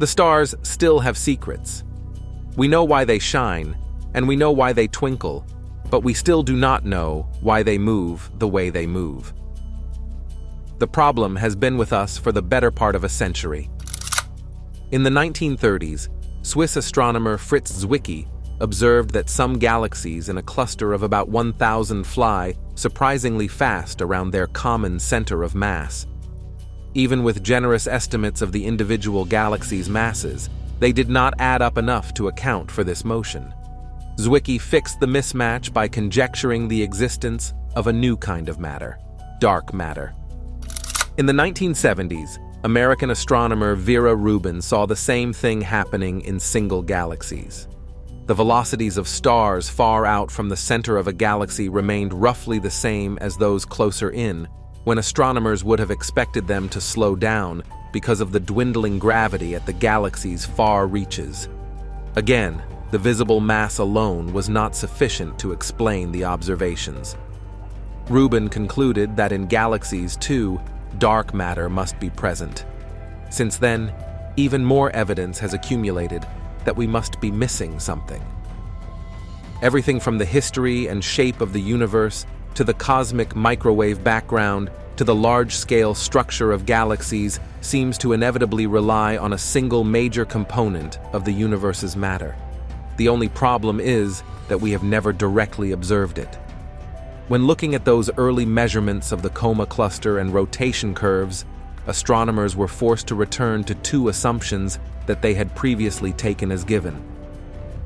The stars still have secrets. We know why they shine, and we know why they twinkle, but we still do not know why they move the way they move. The problem has been with us for the better part of a century. In the 1930s, Swiss astronomer Fritz Zwicky observed that some galaxies in a cluster of about 1,000 fly surprisingly fast around their common center of mass. Even with generous estimates of the individual galaxies' masses, they did not add up enough to account for this motion. Zwicky fixed the mismatch by conjecturing the existence of a new kind of matter, dark matter. In the 1970s, American astronomer Vera Rubin saw the same thing happening in single galaxies. The velocities of stars far out from the center of a galaxy remained roughly the same as those closer in, when astronomers would have expected them to slow down because of the dwindling gravity at the galaxy's far reaches. Again, the visible mass alone was not sufficient to explain the observations. Rubin concluded that in galaxies too, dark matter must be present. Since then, even more evidence has accumulated that we must be missing something. Everything from the history and shape of the universe to the cosmic microwave background to the large-scale structure of galaxies seems to inevitably rely on a single major component of the universe's matter. The only problem is that we have never directly observed it. When looking at those early measurements of the coma cluster and rotation curves, astronomers were forced to return to two assumptions that they had previously taken as given.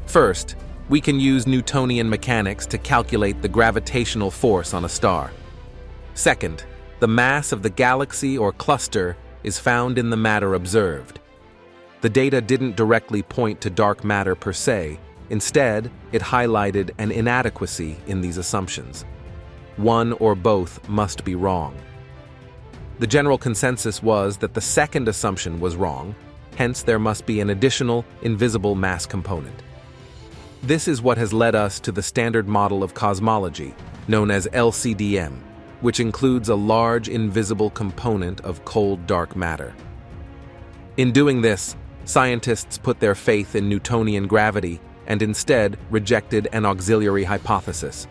First, we can use Newtonian mechanics to calculate the gravitational force on a star. Second, the mass of the galaxy or cluster is found in the matter observed. The data didn't directly point to dark matter per se. Instead, it highlighted an inadequacy in these assumptions. One or both must be wrong. The general consensus was that the second assumption was wrong, hence there must be an additional invisible mass component. This is what has led us to the standard model of cosmology, known as LCDM, which includes a large invisible component of cold dark matter. In doing this, scientists put their faith in Newtonian gravity and instead rejected an auxiliary hypothesis,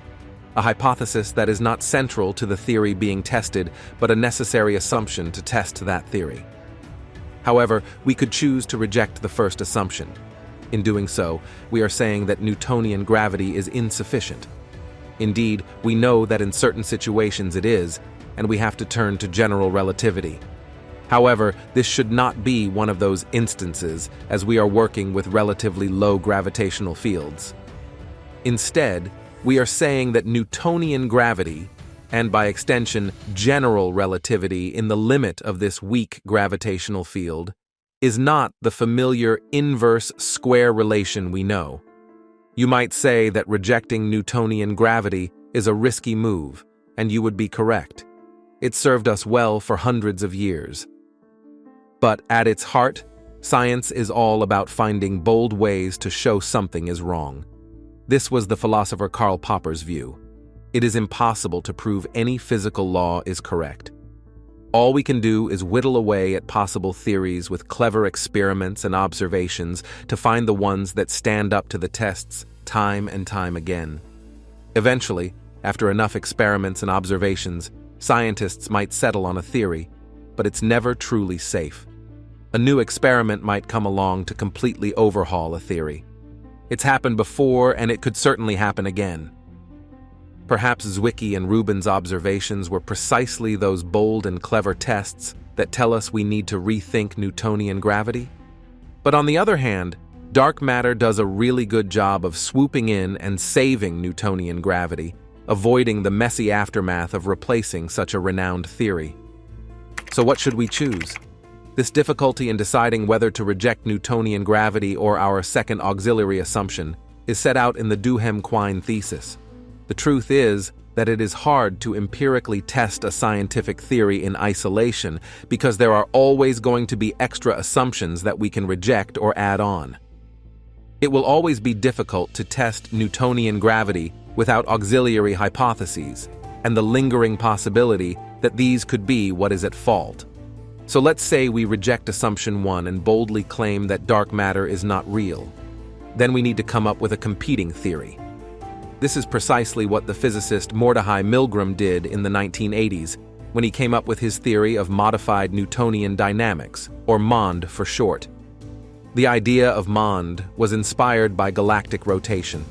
a hypothesis that is not central to the theory being tested, but a necessary assumption to test that theory. However, we could choose to reject the first assumption. In doing so, we are saying that Newtonian gravity is insufficient. Indeed, we know that in certain situations it is, and we have to turn to general relativity. However, this should not be one of those instances, as we are working with relatively low gravitational fields. Instead, we are saying that Newtonian gravity, and by extension general relativity in the limit of this weak gravitational field, is not the familiar inverse square relation we know. You might say that rejecting Newtonian gravity is a risky move, and you would be correct. It served us well for hundreds of years. But at its heart, science is all about finding bold ways to show something is wrong. This was the philosopher Karl Popper's view. It is impossible to prove any physical law is correct. All we can do is whittle away at possible theories with clever experiments and observations to find the ones that stand up to the tests time and time again. Eventually, after enough experiments and observations, scientists might settle on a theory, but it's never truly safe. A new experiment might come along to completely overhaul a theory. It's happened before, and it could certainly happen again. Perhaps Zwicky and Rubin's observations were precisely those bold and clever tests that tell us we need to rethink Newtonian gravity. But on the other hand, dark matter does a really good job of swooping in and saving Newtonian gravity, avoiding the messy aftermath of replacing such a renowned theory. So what should we choose? This difficulty in deciding whether to reject Newtonian gravity or our second auxiliary assumption is set out in the Duhem-Quine thesis. The truth is that it is hard to empirically test a scientific theory in isolation because there are always going to be extra assumptions that we can reject or add on. It will always be difficult to test Newtonian gravity without auxiliary hypotheses and the lingering possibility that these could be what is at fault. So let's say we reject assumption 1 and boldly claim that dark matter is not real. Then we need to come up with a competing theory. This is precisely what the physicist Mordechai Milgram did in the 1980s when he came up with his theory of modified Newtonian dynamics, or MOND for short. The idea of MOND was inspired by galactic rotation.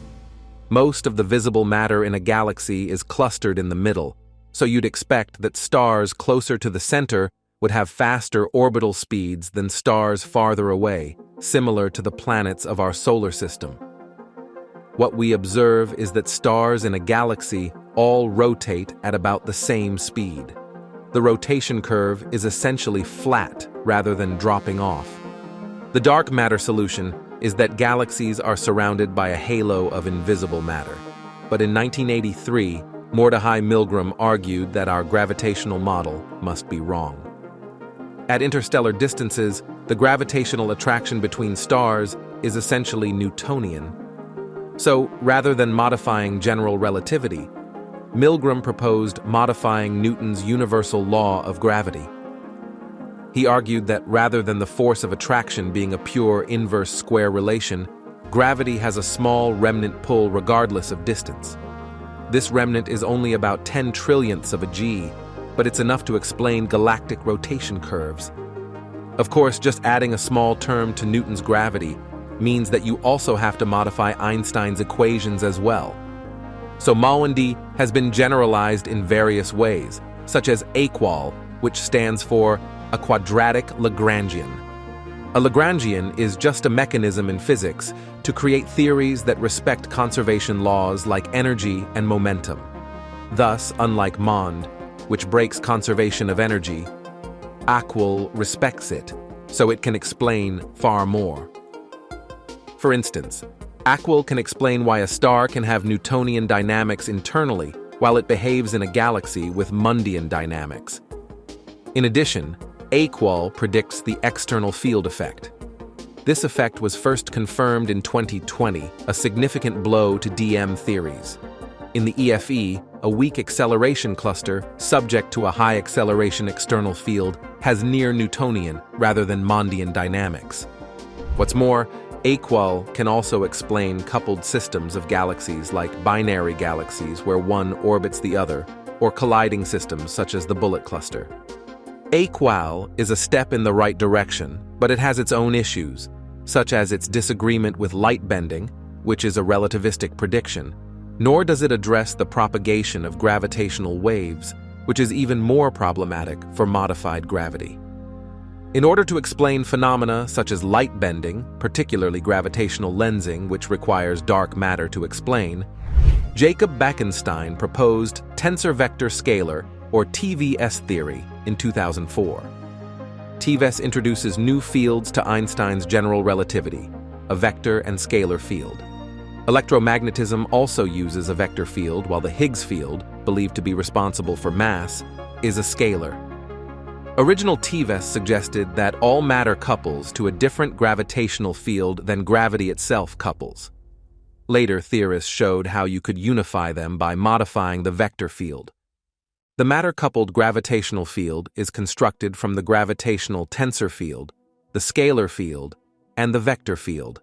Most of the visible matter in a galaxy is clustered in the middle, so you'd expect that stars closer to the center would have faster orbital speeds than stars farther away, similar to the planets of our solar system. What we observe is that stars in a galaxy all rotate at about the same speed. The rotation curve is essentially flat rather than dropping off. The dark matter solution is that galaxies are surrounded by a halo of invisible matter. But in 1983, Mordechai Milgram argued that our gravitational model must be wrong. At interstellar distances, the gravitational attraction between stars is essentially Newtonian. So, rather than modifying general relativity, Milgram proposed modifying Newton's universal law of gravity. He argued that rather than the force of attraction being a pure inverse square relation, gravity has a small remnant pull regardless of distance. This remnant is only about 10 trillionths of a g, but it's enough to explain galactic rotation curves. Of course, just adding a small term to Newton's gravity means that you also have to modify Einstein's equations as well. So MOND has been generalized in various ways, such as AQUAL, which stands for a quadratic Lagrangian. A Lagrangian is just a mechanism in physics to create theories that respect conservation laws like energy and momentum. Thus, unlike MOND, which breaks conservation of energy, AQUAL respects it, so it can explain far more. For instance, AQUAL can explain why a star can have Newtonian dynamics internally while it behaves in a galaxy with Mundian dynamics. In addition, AQUAL predicts the external field effect. This effect was first confirmed in 2020, a significant blow to DM theories. In the EFE, a weak acceleration cluster, subject to a high acceleration external field, has near Newtonian rather than Mondian dynamics. What's more, AQUAL can also explain coupled systems of galaxies like binary galaxies where one orbits the other, or colliding systems such as the Bullet cluster. AQUAL is a step in the right direction, but it has its own issues, such as its disagreement with light bending, which is a relativistic prediction, nor does it address the propagation of gravitational waves, which is even more problematic for modified gravity. In order to explain phenomena such as light bending, particularly gravitational lensing, which requires dark matter to explain, Jacob Bekenstein proposed tensor vector scalar, or TVS theory, in 2004. TVS introduces new fields to Einstein's general relativity, a vector and scalar field. Electromagnetism also uses a vector field, while the Higgs field, believed to be responsible for mass, is a scalar. Original TVS suggested that all matter couples to a different gravitational field than gravity itself couples. Later theorists showed how you could unify them by modifying the vector field. The matter-coupled gravitational field is constructed from the gravitational tensor field, the scalar field, and the vector field.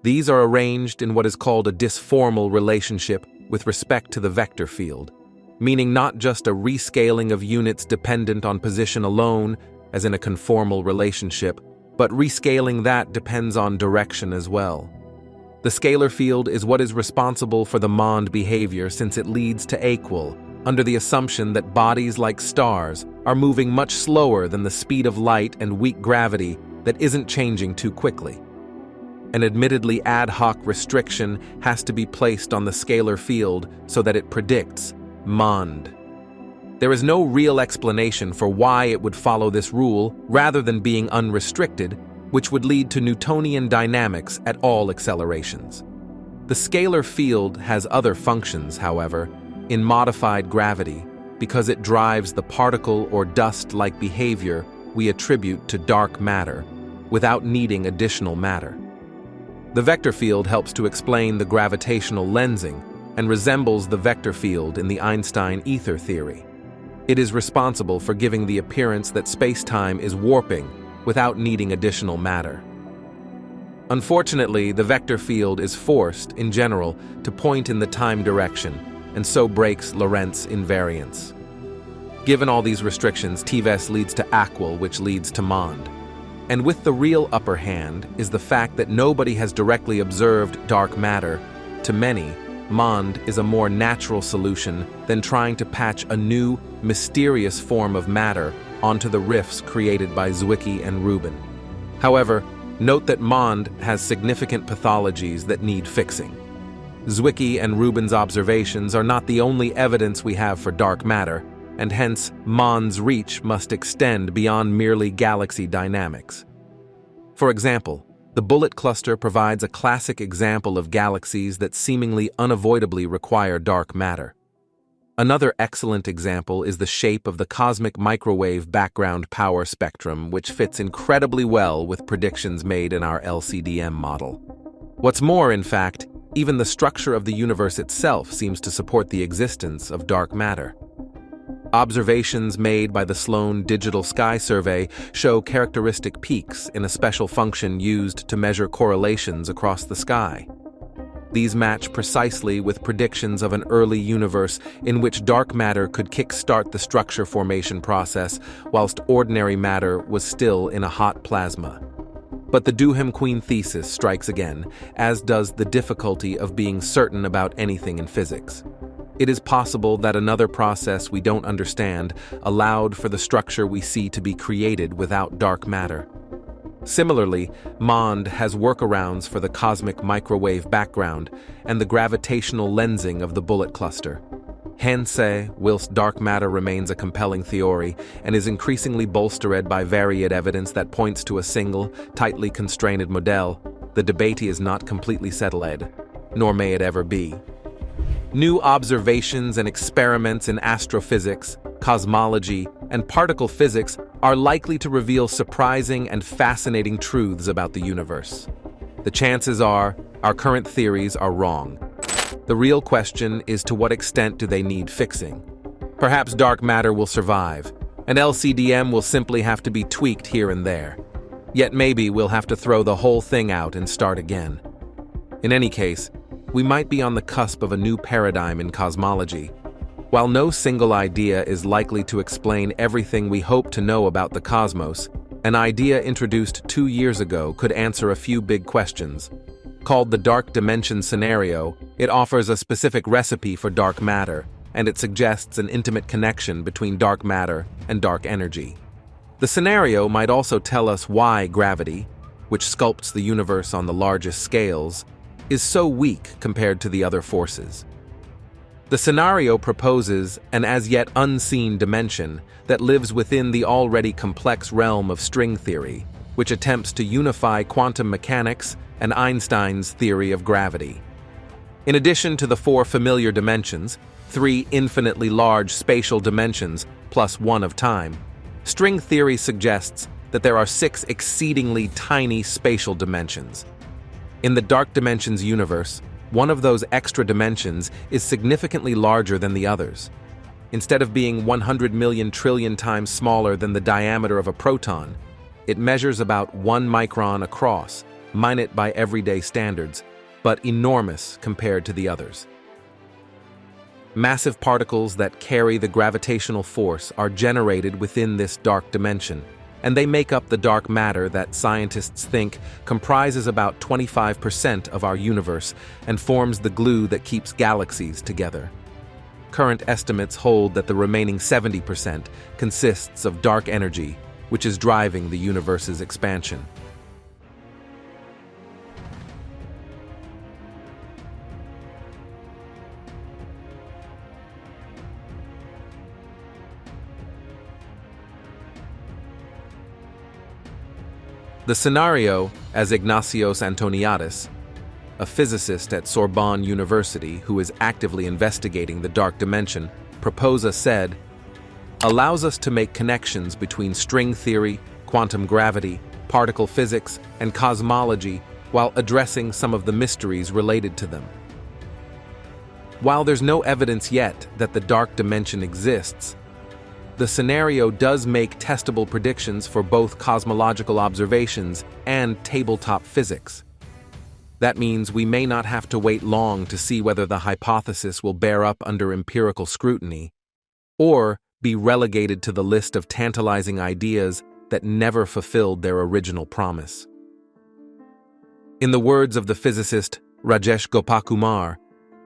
These are arranged in what is called a disformal relationship with respect to the vector field, meaning not just a rescaling of units dependent on position alone, as in a conformal relationship, but rescaling that depends on direction as well. The scalar field is what is responsible for the MOND behavior since it leads to AQUAL, under the assumption that bodies like stars are moving much slower than the speed of light and weak gravity that isn't changing too quickly. An admittedly ad hoc restriction has to be placed on the scalar field so that it predicts MOND. There is no real explanation for why it would follow this rule rather than being unrestricted, which would lead to Newtonian dynamics at all accelerations. The scalar field has other functions, however, in modified gravity because it drives the particle or dust-like behavior we attribute to dark matter without needing additional matter. The vector field helps to explain the gravitational lensing and resembles the vector field in the Einstein ether theory. It is responsible for giving the appearance that space-time is warping without needing additional matter. Unfortunately, the vector field is forced, in general, to point in the time direction, and so breaks Lorentz invariance. Given all these restrictions, TVES leads to AQUIL, which leads to MOND. And with the real upper hand is the fact that nobody has directly observed dark matter. To many, MOND is a more natural solution than trying to patch a new, mysterious form of matter onto the rifts created by Zwicky and Rubin. However, note that MOND has significant pathologies that need fixing. Zwicky and Rubin's observations are not the only evidence we have for dark matter, and hence MOND's reach must extend beyond merely galaxy dynamics. For example, the bullet cluster provides a classic example of galaxies that seemingly unavoidably require dark matter. Another excellent example is the shape of the cosmic microwave background power spectrum, which fits incredibly well with predictions made in our LCDM model. What's more, in fact, even the structure of the universe itself seems to support the existence of dark matter. Observations made by the Sloan Digital Sky Survey show characteristic peaks in a special function used to measure correlations across the sky. These match precisely with predictions of an early universe in which dark matter could kickstart the structure formation process, whilst ordinary matter was still in a hot plasma. But the Duhem-Queen thesis strikes again, as does the difficulty of being certain about anything in physics. It is possible that another process we don't understand allowed for the structure we see to be created without dark matter. Similarly, MOND has workarounds for the cosmic microwave background and the gravitational lensing of the bullet cluster. Hence, whilst dark matter remains a compelling theory and is increasingly bolstered by varied evidence that points to a single, tightly constrained model, the debate is not completely settled, nor may it ever be. New observations and experiments in astrophysics, cosmology, and particle physics are likely to reveal surprising and fascinating truths about the universe. The chances are our current theories are wrong. The real question is, to what extent do they need fixing? Perhaps dark matter will survive, and LCDM will simply have to be tweaked here and there. Yet maybe we'll have to throw the whole thing out and start again. In any case, we might be on the cusp of a new paradigm in cosmology. While no single idea is likely to explain everything we hope to know about the cosmos, an idea introduced 2 years ago could answer a few big questions. Called the dark dimension scenario, it offers a specific recipe for dark matter, and it suggests an intimate connection between dark matter and dark energy. The scenario might also tell us why gravity, which sculpts the universe on the largest scales, is so weak compared to the other forces. The scenario proposes an as yet unseen dimension that lives within the already complex realm of string theory, which attempts to unify quantum mechanics and Einstein's theory of gravity. In addition to the 4 familiar dimensions, 3 infinitely large spatial dimensions plus 1 of time, string theory suggests that there are 6 exceedingly tiny spatial dimensions. In the dark dimensions universe, one of those extra dimensions is significantly larger than the others. Instead of being 100 million trillion times smaller than the diameter of a proton, it measures about 1 micron across, minute by everyday standards, but enormous compared to the others. Massive particles that carry the gravitational force are generated within this dark dimension, and they make up the dark matter that scientists think comprises about 25% of our universe and forms the glue that keeps galaxies together. Current estimates hold that the remaining 70% consists of dark energy, which is driving the universe's expansion. The scenario, as Ignatios Antoniadis, a physicist at Sorbonne University who is actively investigating the dark dimension, said, allows us to make connections between string theory, quantum gravity, particle physics, and cosmology while addressing some of the mysteries related to them. While there's no evidence yet that the dark dimension exists, the scenario does make testable predictions for both cosmological observations and tabletop physics. That means we may not have to wait long to see whether the hypothesis will bear up under empirical scrutiny, or be relegated to the list of tantalizing ideas that never fulfilled their original promise. In the words of the physicist Rajesh Gopakumar,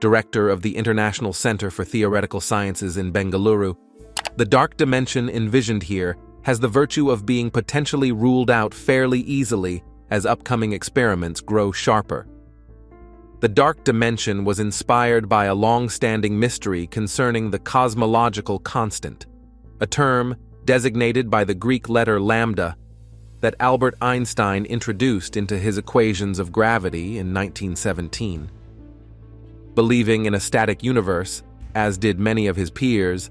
director of the International Center for Theoretical Sciences in Bengaluru, the dark dimension envisioned here has the virtue of being potentially ruled out fairly easily as upcoming experiments grow sharper. The dark dimension was inspired by a long-standing mystery concerning the cosmological constant, a term designated by the Greek letter lambda that Albert Einstein introduced into his equations of gravity in 1917. Believing in a static universe, as did many of his peers,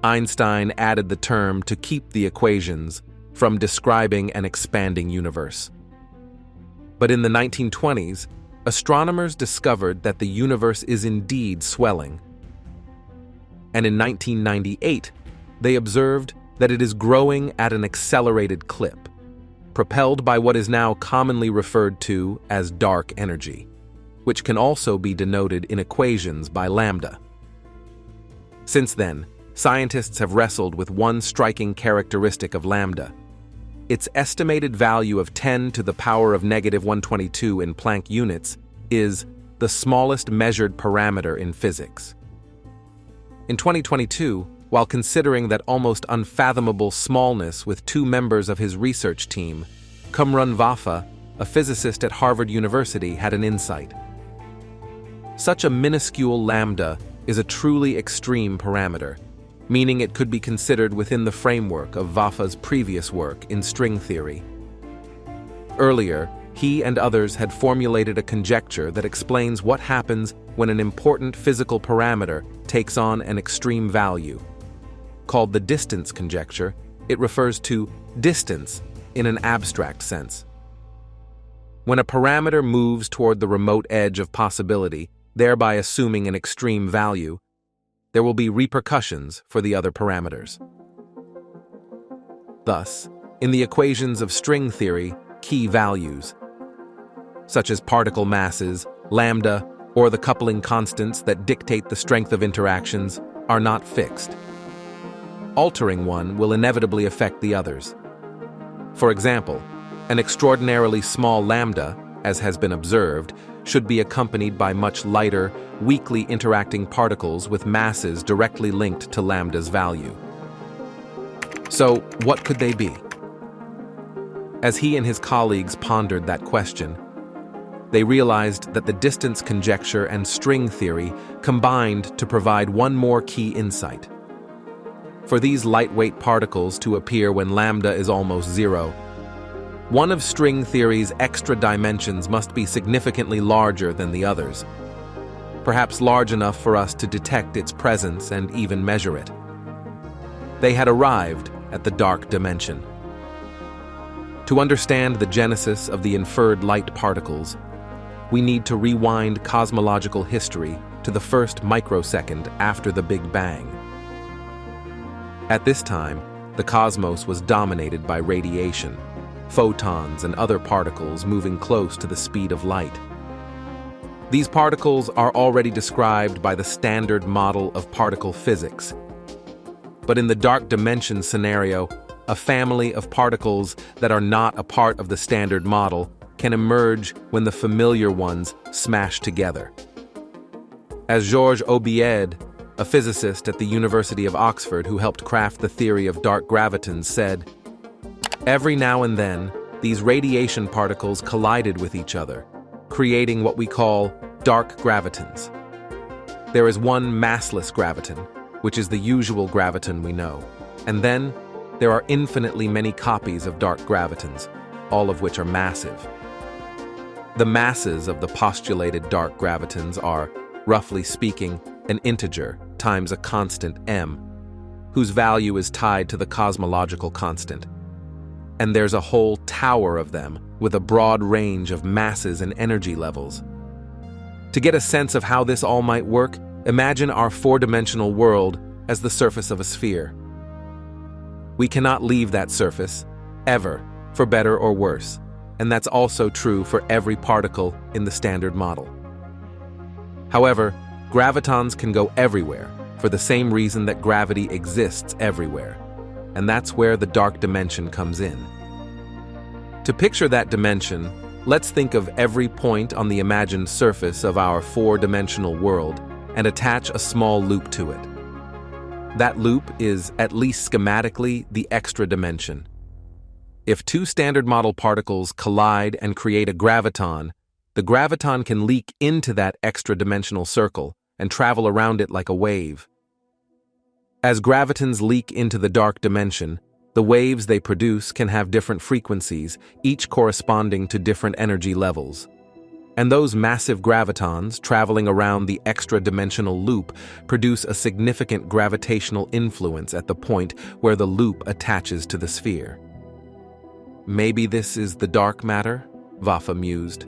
Einstein added the term to keep the equations from describing an expanding universe. But in the 1920s, astronomers discovered that the universe is indeed swelling. And in 1998, they observed that it is growing at an accelerated clip, propelled by what is now commonly referred to as dark energy, which can also be denoted in equations by lambda. Since then, scientists have wrestled with one striking characteristic of lambda. Its estimated value of 10 to the power of negative 122 in Planck units is the smallest measured parameter in physics. In 2022, while considering that almost unfathomable smallness with two members of his research team, Kamran Vafa, a physicist at Harvard University, had an insight. Such a minuscule lambda is a truly extreme parameter, meaning it could be considered within the framework of Vafa's previous work in string theory. Earlier, he and others had formulated a conjecture that explains what happens when an important physical parameter takes on an extreme value. Called the distance conjecture, it refers to distance in an abstract sense. When a parameter moves toward the remote edge of possibility, thereby assuming an extreme value, there will be repercussions for the other parameters. Thus, in the equations of string theory, key values, such as particle masses, lambda, or the coupling constants that dictate the strength of interactions, are not fixed. Altering one will inevitably affect the others. For example, an extraordinarily small lambda, as has been observed, should be accompanied by much lighter, weakly interacting particles with masses directly linked to lambda's value. So, what could they be? As he and his colleagues pondered that question, they realized that the distance conjecture and string theory combined to provide one more key insight. For these lightweight particles to appear when lambda is almost zero, one of string theory's extra dimensions must be significantly larger than the others, perhaps large enough for us to detect its presence and even measure it. They had arrived at the dark dimension. To understand the genesis of the inferred light particles, we need to rewind cosmological history to the first microsecond after the Big Bang. At this time, the cosmos was dominated by radiation, photons and other particles moving close to the speed of light. These particles are already described by the standard model of particle physics. But in the dark dimension scenario, a family of particles that are not a part of the standard model can emerge when the familiar ones smash together. As Georges Aubied, a physicist at the University of Oxford who helped craft the theory of dark gravitons, said, "Every now and then, these radiation particles collided with each other, creating what we call dark gravitons. There is one massless graviton, which is the usual graviton we know, and then there are infinitely many copies of dark gravitons, all of which are massive. The masses of the postulated dark gravitons are, roughly speaking, an integer times a constant m, whose value is tied to the cosmological constant. And there's a whole tower of them with a broad range of masses and energy levels. To get a sense of how this all might work, imagine our four-dimensional world as the surface of a sphere. We cannot leave that surface, ever, for better or worse, and that's also true for every particle in the Standard Model. However, gravitons can go everywhere for the same reason that gravity exists everywhere, and that's where the dark dimension comes in. To picture that dimension, let's think of every point on the imagined surface of our four-dimensional world and attach a small loop to it. That loop is, at least schematically, the extra dimension. If two Standard Model particles collide and create a graviton, the graviton can leak into that extra-dimensional circle and travel around it like a wave. As gravitons leak into the dark dimension, the waves they produce can have different frequencies, each corresponding to different energy levels. And those massive gravitons traveling around the extra-dimensional loop produce a significant gravitational influence at the point where the loop attaches to the sphere. Maybe this is the dark matter, Vafa mused.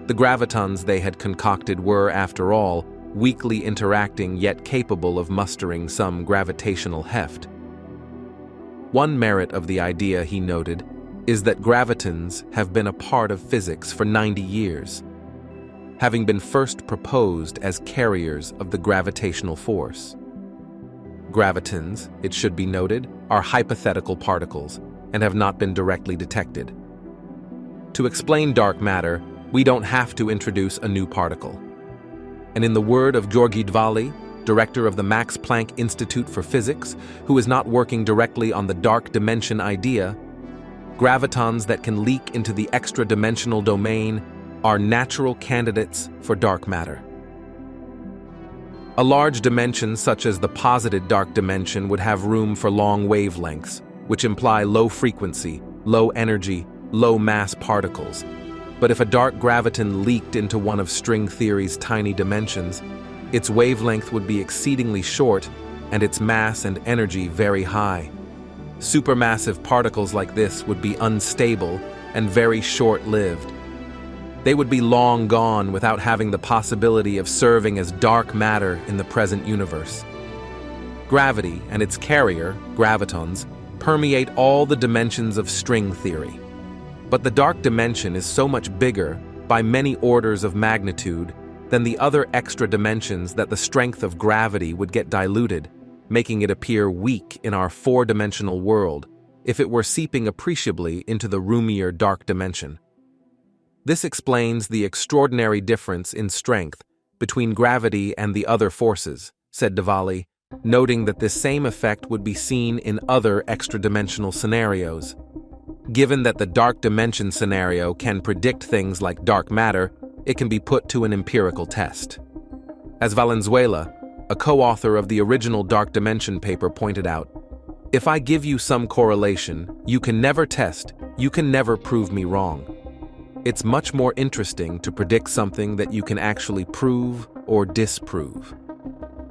The gravitons they had concocted were, after all, weakly interacting yet capable of mustering some gravitational heft. One merit of the idea, he noted, is that gravitons have been a part of physics for 90 years, having been first proposed as carriers of the gravitational force. Gravitons, it should be noted, are hypothetical particles and have not been directly detected. To explain dark matter, we don't have to introduce a new particle. And in the word of Georgi Dvali, director of the Max Planck Institute for Physics, who is not working directly on the dark dimension idea, gravitons that can leak into the extra-dimensional domain are natural candidates for dark matter. A large dimension such as the posited dark dimension would have room for long wavelengths, which imply low frequency, low energy, low mass particles. But if a dark graviton leaked into one of string theory's tiny dimensions, its wavelength would be exceedingly short and its mass and energy very high. Supermassive particles like this would be unstable and very short-lived. They would be long gone without having the possibility of serving as dark matter in the present universe. Gravity and its carrier, gravitons, permeate all the dimensions of string theory. But the dark dimension is so much bigger, by many orders of magnitude, than the other extra dimensions that the strength of gravity would get diluted, making it appear weak in our four-dimensional world if it were seeping appreciably into the roomier dark dimension. This explains the extraordinary difference in strength between gravity and the other forces, said Dvali, noting that this same effect would be seen in other extra-dimensional scenarios. Given that the dark dimension scenario can predict things like dark matter, it can be put to an empirical test. As Valenzuela, a co-author of the original dark dimension paper, pointed out, if I give you some correlation you can never test, you can never prove me wrong. It's much more interesting to predict something that you can actually prove or disprove.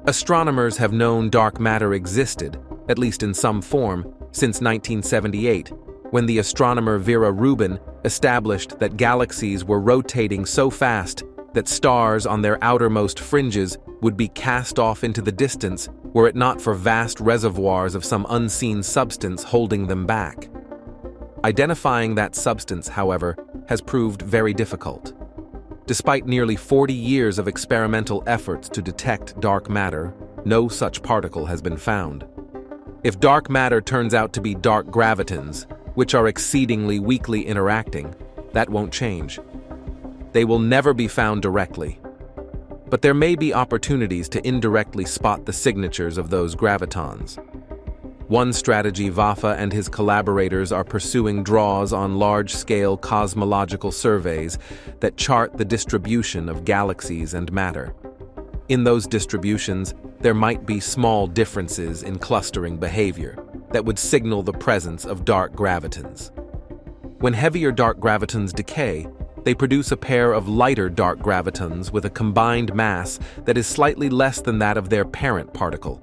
Astronomers have known dark matter existed, at least in some form, since 1978, when the astronomer Vera Rubin established that galaxies were rotating so fast that stars on their outermost fringes would be cast off into the distance were it not for vast reservoirs of some unseen substance holding them back. Identifying that substance, however, has proved very difficult. Despite nearly 40 years of experimental efforts to detect dark matter, no such particle has been found. If dark matter turns out to be dark gravitons, which are exceedingly weakly interacting, that won't change. They will never be found directly. But there may be opportunities to indirectly spot the signatures of those gravitons. One strategy Vafa and his collaborators are pursuing draws on large-scale cosmological surveys that chart the distribution of galaxies and matter. In those distributions, there might be small differences in clustering behavior that would signal the presence of dark gravitons. When heavier dark gravitons decay, they produce a pair of lighter dark gravitons with a combined mass that is slightly less than that of their parent particle.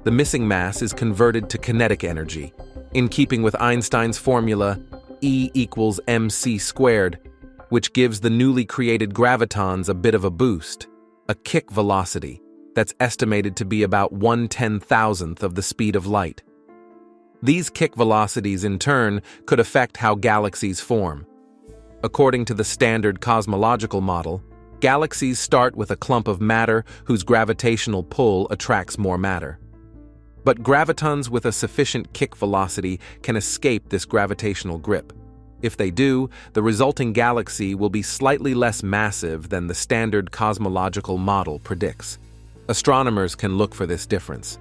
The missing mass is converted to kinetic energy, in keeping with Einstein's formula E equals mc squared, which gives the newly created gravitons a bit of a boost, a kick velocity that's estimated to be about 1/10,000th of the speed of light. These kick velocities, in turn, could affect how galaxies form. According to the standard cosmological model, galaxies start with a clump of matter whose gravitational pull attracts more matter. But gravitons with a sufficient kick velocity can escape this gravitational grip. If they do, the resulting galaxy will be slightly less massive than the standard cosmological model predicts. Astronomers can look for this difference.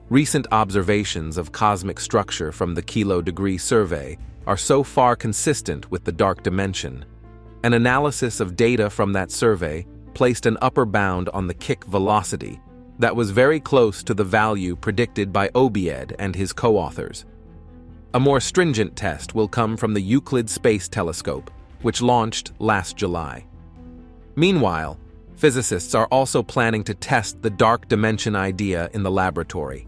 Recent observations of cosmic structure from the Kilo-degree survey are so far consistent with the dark dimension. An analysis of data from that survey placed an upper bound on the kick velocity that was very close to the value predicted by Obied and his co-authors. A more stringent test will come from the Euclid Space Telescope, which launched last July. Meanwhile, physicists are also planning to test the dark dimension idea in the laboratory.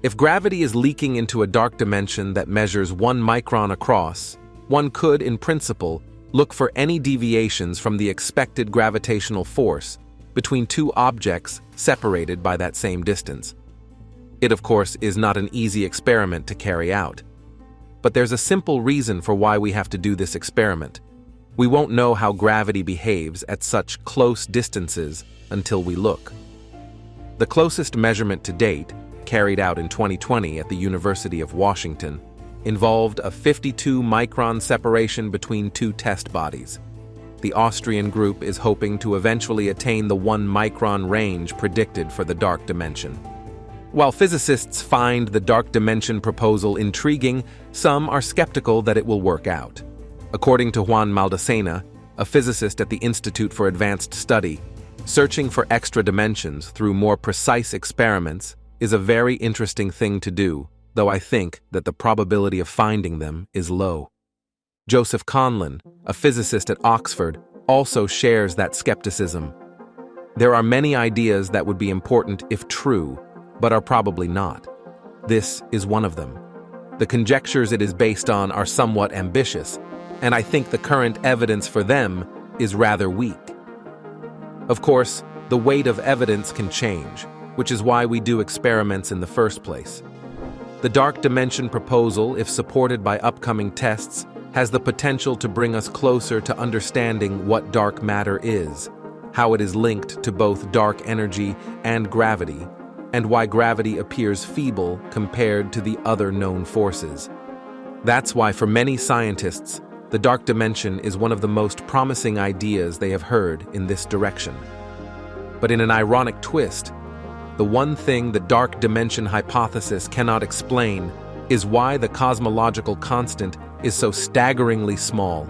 If gravity is leaking into a dark dimension that measures 1 micron across, one could, in principle, look for any deviations from the expected gravitational force between two objects separated by that same distance. It, of course, is not an easy experiment to carry out. But there's a simple reason for why we have to do this experiment. We won't know how gravity behaves at such close distances until we look. The closest measurement to date, carried out in 2020 at the University of Washington, involved a 52-micron separation between two test bodies. The Austrian group is hoping to eventually attain the 1-micron range predicted for the dark dimension. While physicists find the dark dimension proposal intriguing, some are skeptical that it will work out. According to Juan Maldacena, a physicist at the Institute for Advanced Study, searching for extra dimensions through more precise experiments is a very interesting thing to do, though I think that the probability of finding them is low. Joseph Conlon, a physicist at Oxford, also shares that skepticism. There are many ideas that would be important if true, but are probably not. This is one of them. The conjectures it is based on are somewhat ambitious, and I think the current evidence for them is rather weak. Of course, the weight of evidence can change, which is why we do experiments in the first place. The dark dimension proposal, if supported by upcoming tests, has the potential to bring us closer to understanding what dark matter is, how it is linked to both dark energy and gravity, and why gravity appears feeble compared to the other known forces. That's why for many scientists, the dark dimension is one of the most promising ideas they have heard in this direction. But in an ironic twist, the one thing the dark dimension hypothesis cannot explain is why the cosmological constant is so staggeringly small,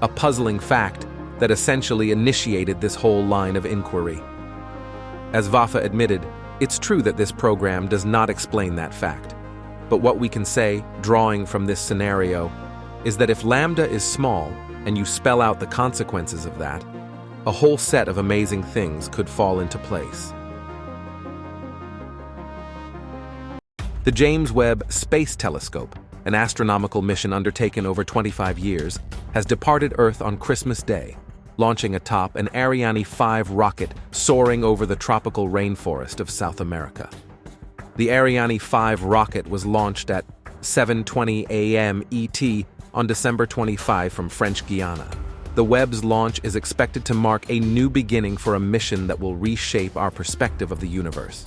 a puzzling fact that essentially initiated this whole line of inquiry. As Vafa admitted, it's true that this program does not explain that fact. But what we can say, drawing from this scenario, is that if lambda is small and you spell out the consequences of that, a whole set of amazing things could fall into place. The James Webb Space Telescope, an astronomical mission undertaken over 25 years, has departed Earth on Christmas Day, launching atop an Ariane 5 rocket soaring over the tropical rainforest of South America. The Ariane 5 rocket was launched at 7:20 a.m. ET on December 25 from French Guiana. The Webb's launch is expected to mark a new beginning for a mission that will reshape our perspective of the universe.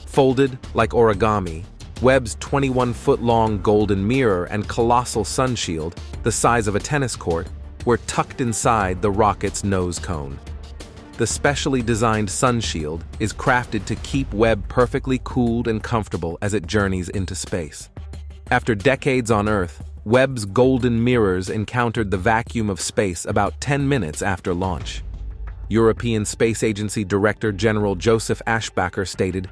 Folded like origami, Webb's 21-foot-long golden mirror and colossal sun shield, the size of a tennis court, were tucked inside the rocket's nose cone. The specially designed sun shield is crafted to keep Webb perfectly cooled and comfortable as it journeys into space. After decades on Earth, Webb's golden mirrors encountered the vacuum of space about 10 minutes after launch. European Space Agency Director General Joseph Aschbacher stated,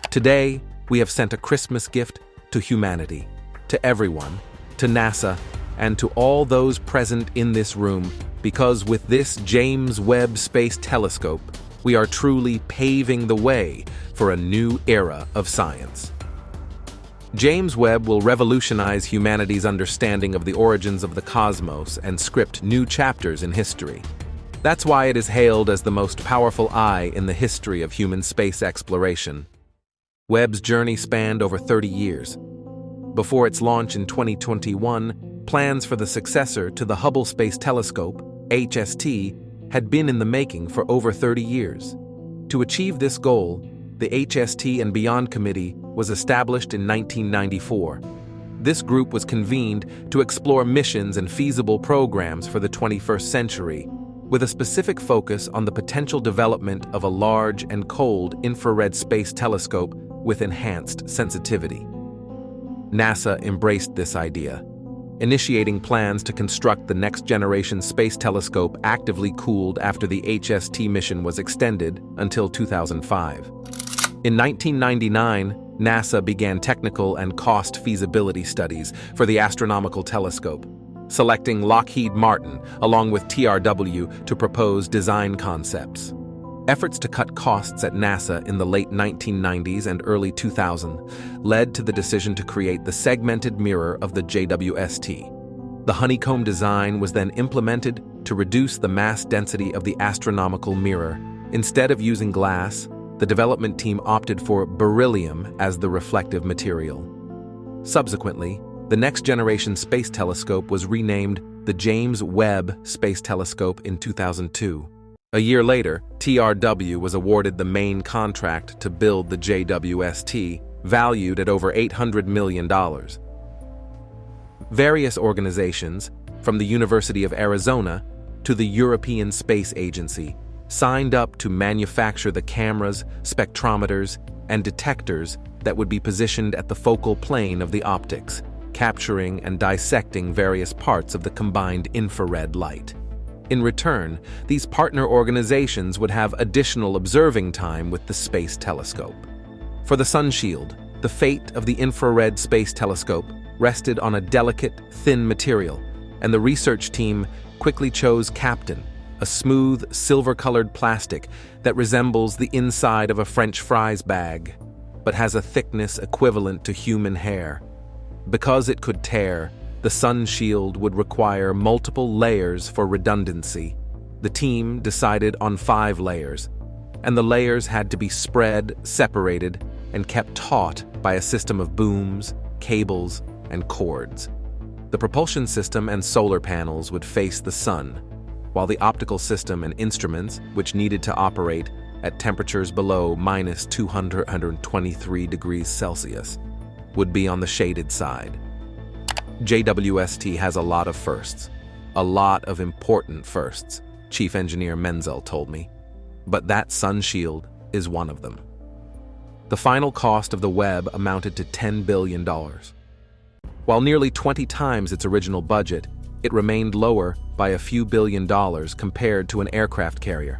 "Today, we have sent a Christmas gift to humanity, to everyone, to NASA, and to all those present in this room, because with this James Webb Space Telescope, we are truly paving the way for a new era of science." James Webb will revolutionize humanity's understanding of the origins of the cosmos and script new chapters in history. That's why it is hailed as the most powerful eye in the history of human space exploration. Webb's journey spanned over 30 years. Before its launch in 2021, plans for the successor to the Hubble Space Telescope, HST, had been in the making for over 30 years. To achieve this goal, the HST and Beyond Committee was established in 1994. This group was convened to explore missions and feasible programs for the 21st century, with a specific focus on the potential development of a large and cold infrared space telescope with enhanced sensitivity. NASA embraced this idea, initiating plans to construct the next-generation space telescope actively cooled after the HST mission was extended until 2005. In 1999, NASA began technical and cost feasibility studies for the astronomical telescope, selecting Lockheed Martin along with TRW to propose design concepts. Efforts to cut costs at NASA in the late 1990s and early 2000s led to the decision to create the segmented mirror of the JWST. The honeycomb design was then implemented to reduce the mass density of the astronomical mirror. Instead of using glass, the development team opted for beryllium as the reflective material. Subsequently, the next-generation space telescope was renamed the James Webb Space Telescope in 2002. A year later, TRW was awarded the main contract to build the JWST, valued at over $800 million. Various organizations, from the University of Arizona to the European Space Agency, signed up to manufacture the cameras, spectrometers, and detectors that would be positioned at the focal plane of the optics, capturing and dissecting various parts of the combined infrared light. In return, these partner organizations would have additional observing time with the space telescope. For the Sun Shield, the fate of the infrared space telescope rested on a delicate, thin material, and the research team quickly chose Captain, a smooth, silver-colored plastic that resembles the inside of a French fries bag, but has a thickness equivalent to human hair. Because it could tear, the Sun Shield would require multiple layers for redundancy. The team decided on 5 layers, and the layers had to be spread, separated, and kept taut by a system of booms, cables, and cords. The propulsion system and solar panels would face the sun, while the optical system and instruments, which needed to operate at temperatures below minus 223 degrees Celsius, would be on the shaded side. JWST has a lot of firsts, a lot of important firsts, Chief Engineer Menzel told me, but that Sun Shield is one of them. The final cost of the Webb amounted to $10 billion. While nearly 20 times its original budget, it remained lower by a few $1 compared to an aircraft carrier.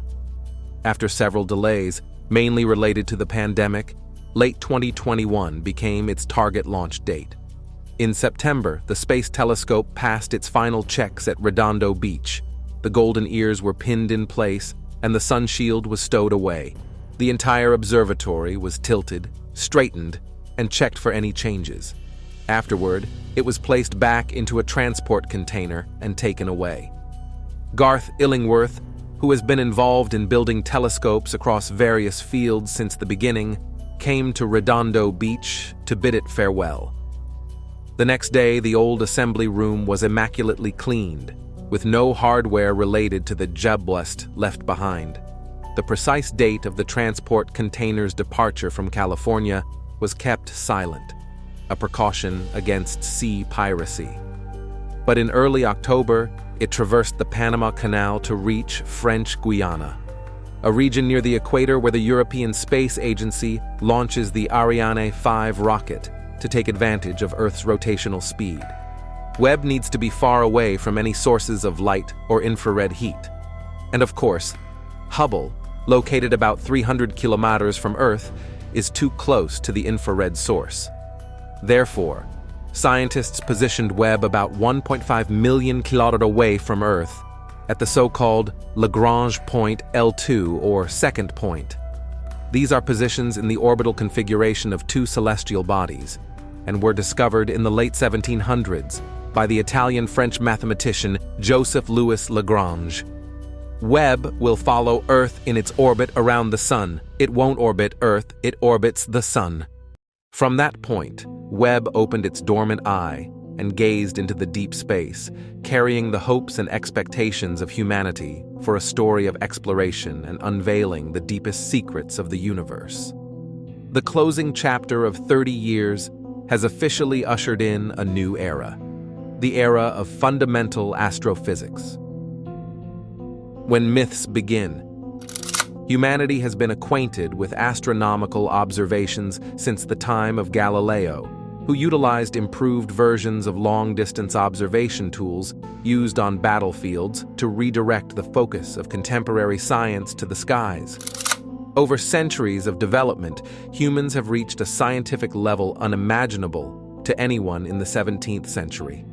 After several delays, mainly related to the pandemic, late 2021 became its target launch date. In September, the space telescope passed its final checks at Redondo Beach. The golden ears were pinned in place, and the Sun Shield was stowed away. The entire observatory was tilted, straightened, and checked for any changes. Afterward, it was placed back into a transport container and taken away. Garth Illingworth, who has been involved in building telescopes across various fields since the beginning, came to Redondo Beach to bid it farewell. The next day, the old assembly room was immaculately cleaned, with no hardware related to the JWST left behind. The precise date of the transport container's departure from California was kept silent, a precaution against sea piracy. But in early October, it traversed the Panama Canal to reach French Guiana, a region near the equator where the European Space Agency launches the Ariane 5 rocket to take advantage of Earth's rotational speed. Webb needs to be far away from any sources of light or infrared heat. And of course, Hubble, located about 300 kilometers from Earth, is too close to the infrared source. Therefore, scientists positioned Webb about 1.5 million kilometers away from Earth, at the so-called Lagrange point L2, or second point. These are positions in the orbital configuration of 2 celestial bodies, and were discovered in the late 1700s by the Italian-French mathematician Joseph Louis Lagrange. Webb will follow Earth in its orbit around the Sun. It won't orbit Earth, it orbits the Sun. From that point, Webb opened its dormant eye and gazed into the deep space, carrying the hopes and expectations of humanity for a story of exploration and unveiling the deepest secrets of the universe. The closing chapter of 30 years has officially ushered in a new era, the era of fundamental astrophysics. When myths begin, humanity has been acquainted with astronomical observations since the time of Galileo, who utilized improved versions of long-distance observation tools used on battlefields to redirect the focus of contemporary science to the skies. Over centuries of development, humans have reached a scientific level unimaginable to anyone in the 17th century.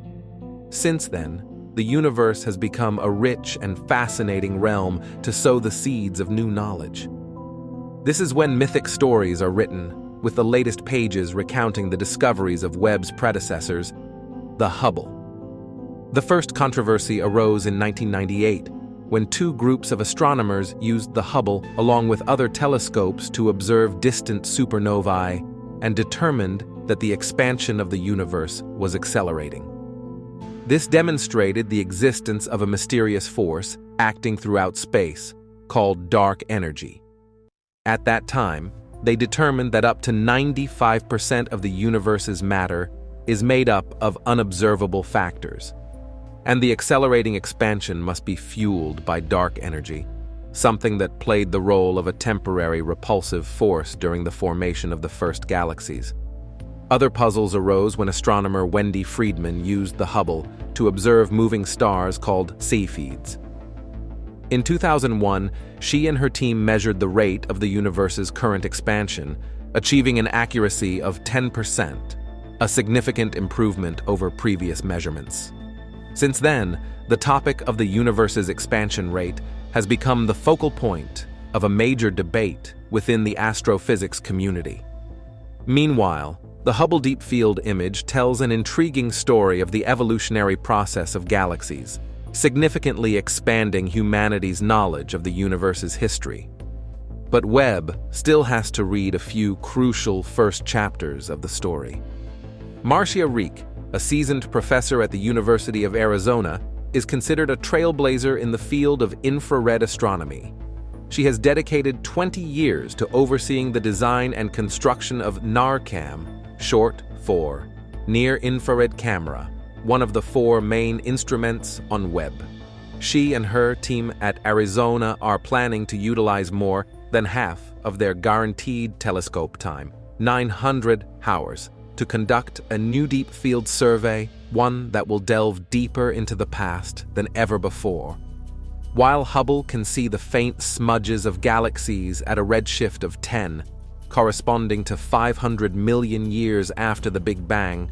Since then, the universe has become a rich and fascinating realm to sow the seeds of new knowledge. This is when mythic stories are written, with the latest pages recounting the discoveries of Webb's predecessors, the Hubble. The first controversy arose in 1998, when two groups of astronomers used the Hubble along with other telescopes to observe distant supernovae and determined that the expansion of the universe was accelerating. This demonstrated the existence of a mysterious force acting throughout space, called dark energy. At that time, they determined that up to 95% of the universe's matter is made up of unobservable factors, and the accelerating expansion must be fueled by dark energy, something that played the role of a temporary repulsive force during the formation of the first galaxies. Other puzzles arose when astronomer Wendy Friedman used the Hubble to observe moving stars called Cepheids. In 2001, she and her team measured the rate of the universe's current expansion, achieving an accuracy of 10%, a significant improvement over previous measurements. Since then, the topic of the universe's expansion rate has become the focal point of a major debate within the astrophysics community. Meanwhile, the Hubble Deep Field image tells an intriguing story of the evolutionary process of galaxies, significantly expanding humanity's knowledge of the universe's history. But Webb still has to read a few crucial first chapters of the story. Marcia Rieck, a seasoned professor at the University of Arizona, is considered a trailblazer in the field of infrared astronomy. She has dedicated 20 years to overseeing the design and construction of NARCam, short for Near Infrared Camera, one of the 4 main instruments on Webb. She and her team at Arizona are planning to utilize more than half of their guaranteed telescope time, 900 hours, to conduct a new deep field survey, one that will delve deeper into the past than ever before. While Hubble can see the faint smudges of galaxies at a redshift of 10, corresponding to 500 million years after the Big Bang,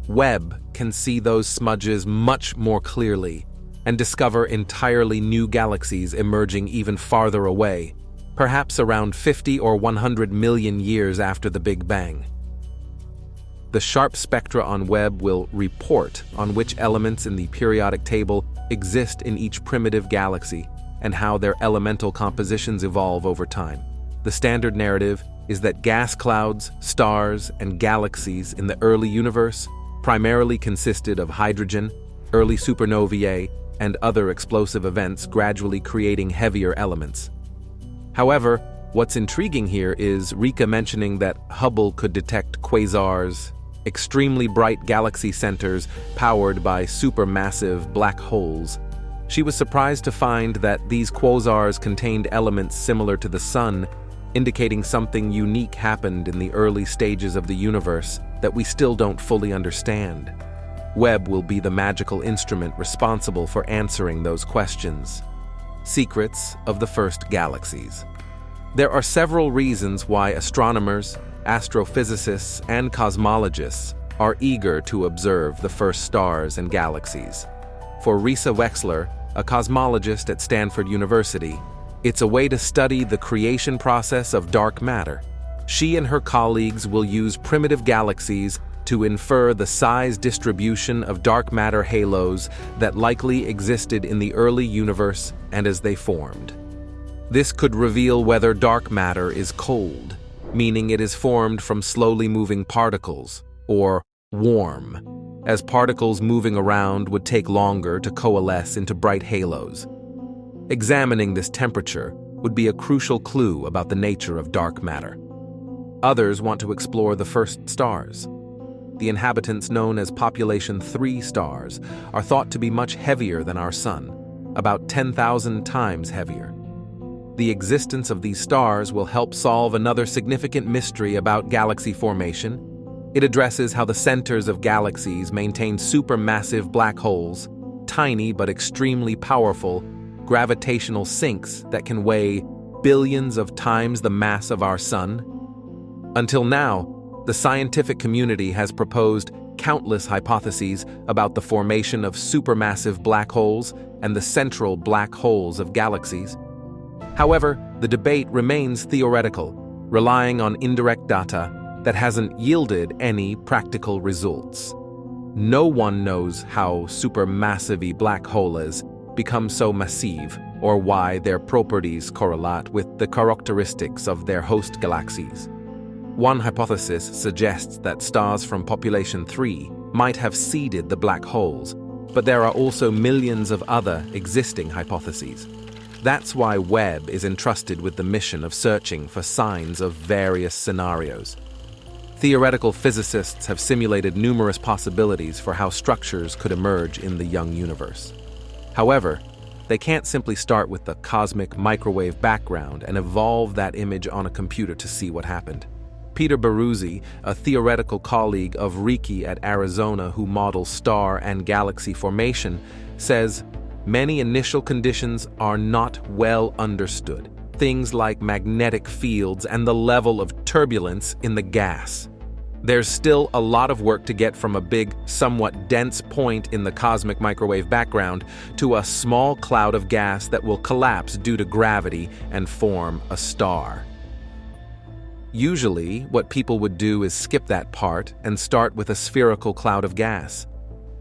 Webb can see those smudges much more clearly and discover entirely new galaxies emerging even farther away, perhaps around 50 or 100 million years after the Big Bang. The sharp spectra on Webb will report on which elements in the periodic table exist in each primitive galaxy and how their elemental compositions evolve over time. The standard narrative is that gas clouds, stars, and galaxies in the early universe primarily consisted of hydrogen, early supernovae, and other explosive events gradually creating heavier elements. However, what's intriguing here is Rika mentioning that Hubble could detect quasars, extremely bright galaxy centers powered by supermassive black holes. She was surprised to find that these quasars contained elements similar to the Sun, indicating something unique happened in the early stages of the universe that we still don't fully understand. Webb will be the magical instrument responsible for answering those questions. Secrets of the first galaxies. There are several reasons why astronomers, astrophysicists, and cosmologists are eager to observe the first stars and galaxies. For Risa Wexler, a cosmologist at Stanford University, it's a way to study the creation process of dark matter. She and her colleagues will use primitive galaxies to infer the size distribution of dark matter halos that likely existed in the early universe and as they formed. This could reveal whether dark matter is cold, meaning it is formed from slowly moving particles, or warm, as particles moving around would take longer to coalesce into bright halos. Examining this temperature would be a crucial clue about the nature of dark matter. Others want to explore the first stars. The inhabitants known as Population 3 stars are thought to be much heavier than our Sun, about 10,000 times heavier. The existence of these stars will help solve another significant mystery about galaxy formation. It addresses how the centers of galaxies maintain supermassive black holes, tiny but extremely powerful gravitational sinks that can weigh billions of times the mass of our Sun. Until now, the scientific community has proposed countless hypotheses about the formation of supermassive black holes and the central black holes of galaxies. However, the debate remains theoretical, relying on indirect data that hasn't yielded any practical results. No one knows how supermassive black holes become so massive or why their properties correlate with the characteristics of their host galaxies. One hypothesis suggests that stars from Population 3 might have seeded the black holes, but there are also millions of other existing hypotheses. That's why Webb is entrusted with the mission of searching for signs of various scenarios. Theoretical physicists have simulated numerous possibilities for how structures could emerge in the young universe. However, they can't simply start with the cosmic microwave background and evolve that image on a computer to see what happened. Peter Baruzzi, a theoretical colleague of Ricci at Arizona who models star and galaxy formation, says many initial conditions are not well understood. Things like magnetic fields and the level of turbulence in the gas. There's still a lot of work to get from a big, somewhat dense point in the cosmic microwave background to a small cloud of gas that will collapse due to gravity and form a star. Usually, what people would do is skip that part and start with a spherical cloud of gas.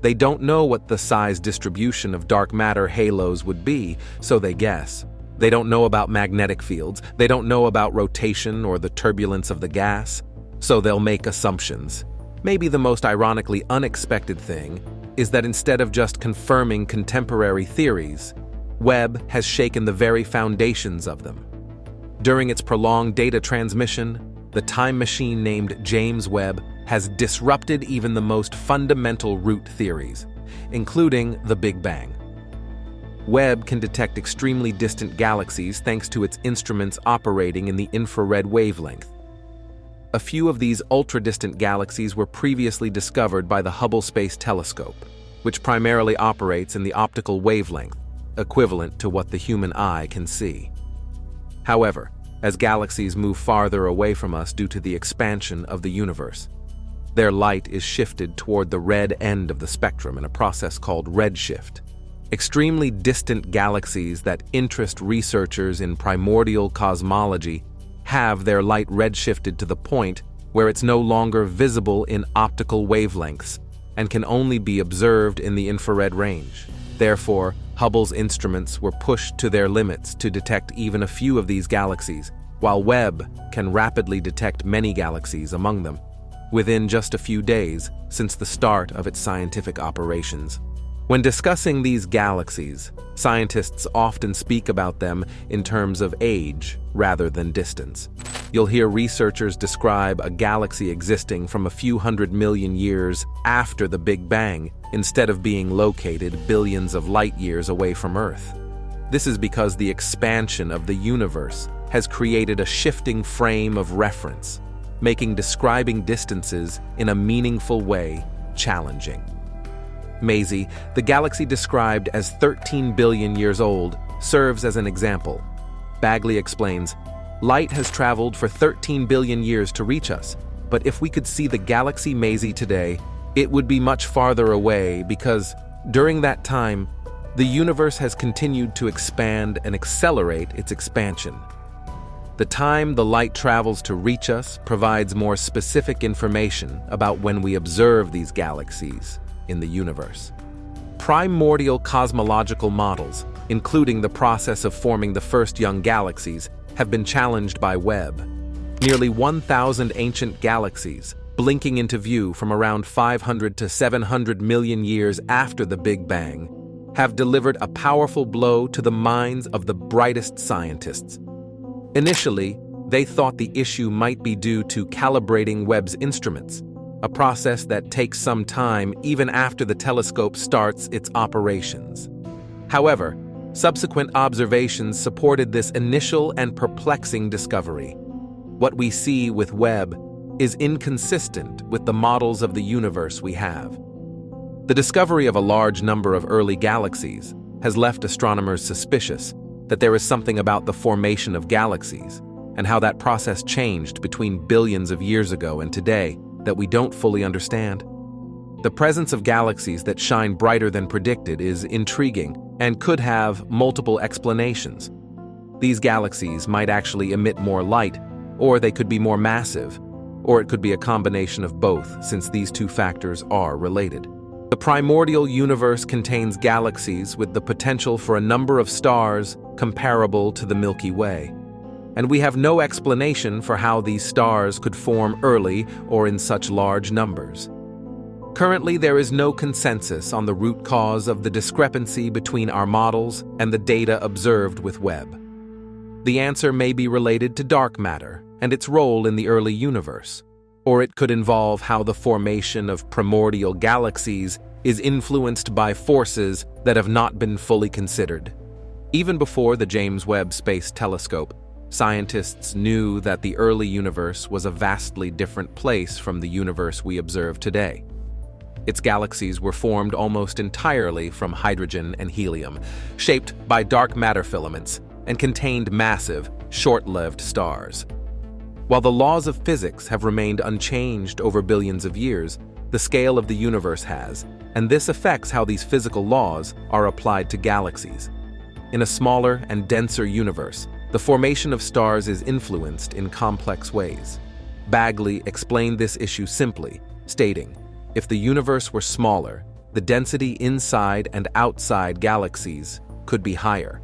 They don't know what the size distribution of dark matter halos would be, so they guess. They don't know about magnetic fields, they don't know about rotation or the turbulence of the gas, so they'll make assumptions. Maybe the most ironically unexpected thing is that instead of just confirming contemporary theories, Webb has shaken the very foundations of them. During its prolonged data transmission, the time machine named James Webb has disrupted even the most fundamental root theories, including the Big Bang. Webb can detect extremely distant galaxies thanks to its instruments operating in the infrared wavelength. A few of these ultra-distant galaxies were previously discovered by the Hubble Space Telescope, which primarily operates in the optical wavelength, equivalent to what the human eye can see. However, as galaxies move farther away from us due to the expansion of the universe, their light is shifted toward the red end of the spectrum in a process called redshift. Extremely distant galaxies that interest researchers in primordial cosmology have their light redshifted to the point where it's no longer visible in optical wavelengths and can only be observed in the infrared range. Therefore, Hubble's instruments were pushed to their limits to detect even a few of these galaxies, while Webb can rapidly detect many galaxies among them, within just a few days since the start of its scientific operations. When discussing these galaxies, scientists often speak about them in terms of age rather than distance. You'll hear researchers describe a galaxy existing from a few 100 million years after the Big Bang, instead of being located billions of light years away from Earth. This is because the expansion of the universe has created a shifting frame of reference, making describing distances in a meaningful way challenging. Maisie, the galaxy described as 13 billion years old, serves as an example. Bagley explains, "Light has traveled for 13 billion years to reach us, but if we could see the galaxy Maisie today, it would be much farther away because, during that time, the universe has continued to expand and accelerate its expansion. The time the light travels to reach us provides more specific information about when we observe these galaxies in the universe." Primordial cosmological models, including the process of forming the first young galaxies, have been challenged by Webb. Nearly 1,000 ancient galaxies, blinking into view from around 500 to 700 million years after the Big Bang, have delivered a powerful blow to the minds of the brightest scientists. Initially, they thought the issue might be due to calibrating Webb's instruments, a process that takes some time even after the telescope starts its operations. However, subsequent observations supported this initial and perplexing discovery. What we see with Webb is inconsistent with the models of the universe we have. The discovery of a large number of early galaxies has left astronomers suspicious that there is something about the formation of galaxies and how that process changed between billions of years ago and today that we don't fully understand. The presence of galaxies that shine brighter than predicted is intriguing and could have multiple explanations. These galaxies might actually emit more light, or they could be more massive, or it could be a combination of both, since these two factors are related. The primordial universe contains galaxies with the potential for a number of stars comparable to the Milky Way, and we have no explanation for how these stars could form early or in such large numbers. Currently, there is no consensus on the root cause of the discrepancy between our models and the data observed with Webb. The answer may be related to dark matter and its role in the early universe, or it could involve how the formation of primordial galaxies is influenced by forces that have not been fully considered. Even before the James Webb Space Telescope, scientists knew that the early universe was a vastly different place from the universe we observe today. Its galaxies were formed almost entirely from hydrogen and helium, shaped by dark matter filaments, and contained massive, short-lived stars. While the laws of physics have remained unchanged over billions of years, the scale of the universe has, and this affects how these physical laws are applied to galaxies. In a smaller and denser universe, the formation of stars is influenced in complex ways. Bagley explained this issue simply, stating, "If the universe were smaller, the density inside and outside galaxies could be higher.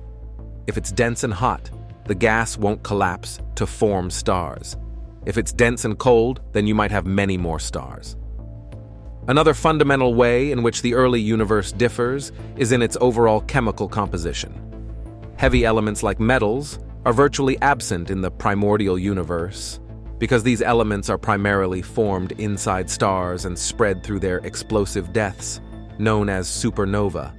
If it's dense and hot, the gas won't collapse to form stars. If it's dense and cold, then you might have many more stars." Another fundamental way in which the early universe differs is in its overall chemical composition. Heavy elements like metals are virtually absent in the primordial universe because these elements are primarily formed inside stars and spread through their explosive deaths, known as supernova.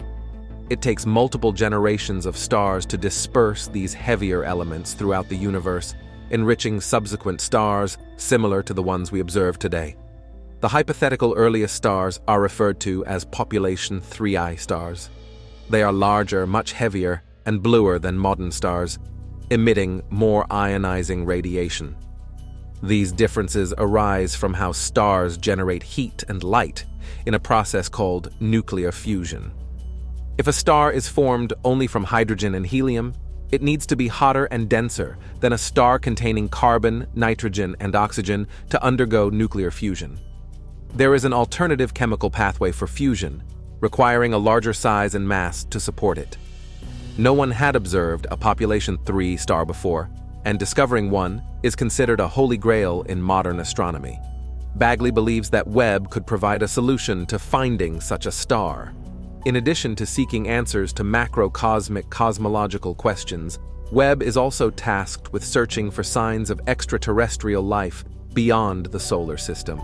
It takes multiple generations of stars to disperse these heavier elements throughout the universe, enriching subsequent stars similar to the ones we observe today. The hypothetical earliest stars are referred to as population 3I stars. They are larger, much heavier, and bluer than modern stars, emitting more ionizing radiation. These differences arise from how stars generate heat and light in a process called nuclear fusion. If a star is formed only from hydrogen and helium, it needs to be hotter and denser than a star containing carbon, nitrogen, and oxygen to undergo nuclear fusion. There is an alternative chemical pathway for fusion, requiring a larger size and mass to support it. No one had observed a population 3 star before, and discovering one is considered a holy grail in modern astronomy. Bagley believes that Webb could provide a solution to finding such a star. In addition to seeking answers to macrocosmic cosmological questions, Webb is also tasked with searching for signs of extraterrestrial life beyond the solar system.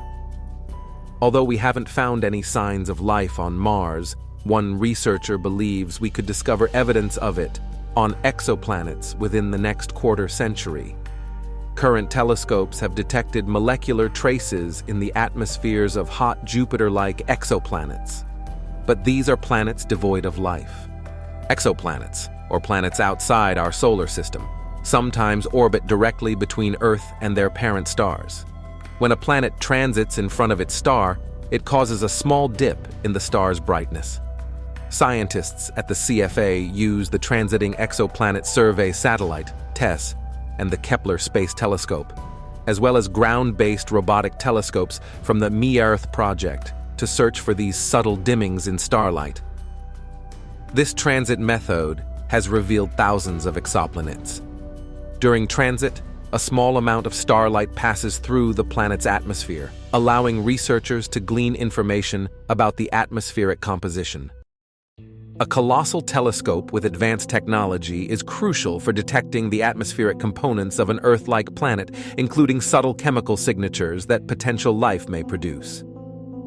Although we haven't found any signs of life on Mars, one researcher believes we could discover evidence of it on exoplanets within the next quarter century. Current telescopes have detected molecular traces in the atmospheres of hot Jupiter-like exoplanets. But these are planets devoid of life. Exoplanets, or planets outside our solar system, sometimes orbit directly between Earth and their parent stars. When a planet transits in front of its star, it causes a small dip in the star's brightness. Scientists at the CFA use the Transiting Exoplanet Survey Satellite, TESS, and the Kepler Space Telescope, as well as ground-based robotic telescopes from the Me-Earth project, to search for these subtle dimmings in starlight. This transit method has revealed thousands of exoplanets. During transit, a small amount of starlight passes through the planet's atmosphere, allowing researchers to glean information about the atmospheric composition. A colossal telescope with advanced technology is crucial for detecting the atmospheric components of an Earth-like planet, including subtle chemical signatures that potential life may produce.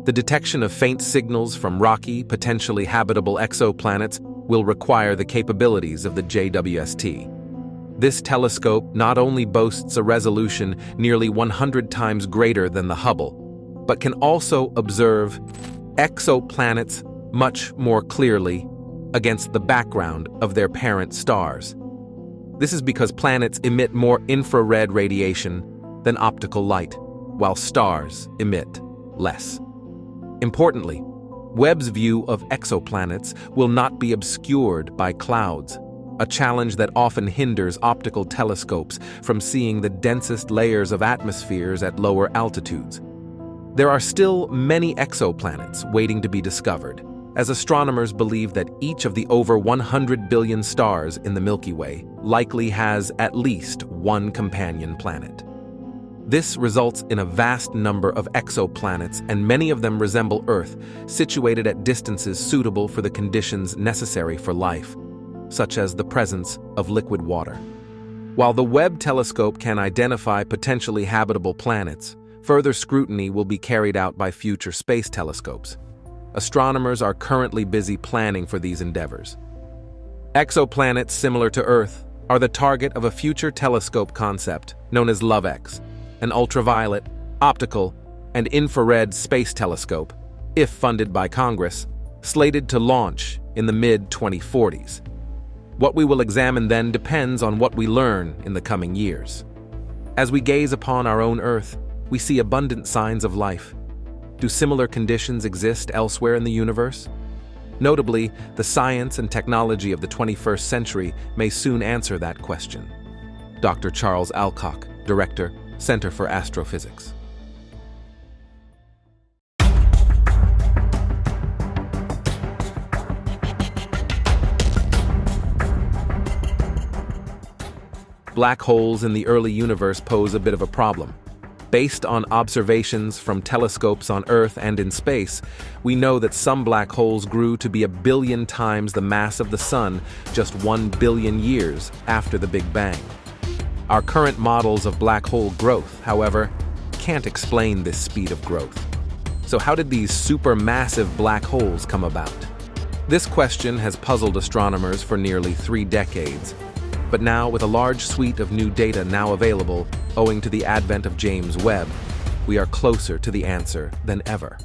The detection of faint signals from rocky, potentially habitable exoplanets will require the capabilities of the JWST. This telescope not only boasts a resolution nearly 100 times greater than the Hubble, but can also observe exoplanets much more clearly against the background of their parent stars. This is because planets emit more infrared radiation than optical light, while stars emit less. Importantly, Webb's view of exoplanets will not be obscured by clouds, a challenge that often hinders optical telescopes from seeing the densest layers of atmospheres at lower altitudes. There are still many exoplanets waiting to be discovered, as astronomers believe that each of the over 100 billion stars in the Milky Way likely has at least one companion planet. This results in a vast number of exoplanets, and many of them resemble Earth, situated at distances suitable for the conditions necessary for life, such as the presence of liquid water. While the Webb telescope can identify potentially habitable planets, further scrutiny will be carried out by future space telescopes. Astronomers are currently busy planning for these endeavors. Exoplanets similar to Earth are the target of a future telescope concept known as LOVEX, an ultraviolet, optical, and infrared space telescope, if funded by Congress, slated to launch in the mid-2040s. What we will examine then depends on what we learn in the coming years. As we gaze upon our own Earth, we see abundant signs of life. Do similar conditions exist elsewhere in the universe? Notably, the science and technology of the 21st century may soon answer that question. Dr. Charles Alcock, Director, Center for Astrophysics. Black holes in the early universe pose a bit of a problem. Based on observations from telescopes on Earth and in space, we know that some black holes grew to be 1 billion times the mass of the Sun just 1 billion years after the Big Bang. Our current models of black hole growth, however, can't explain this speed of growth. So how did these supermassive black holes come about? This question has puzzled astronomers for nearly 3 decades. But now, with a large suite of new data now available, owing to the advent of James Webb, we are closer to the answer than ever.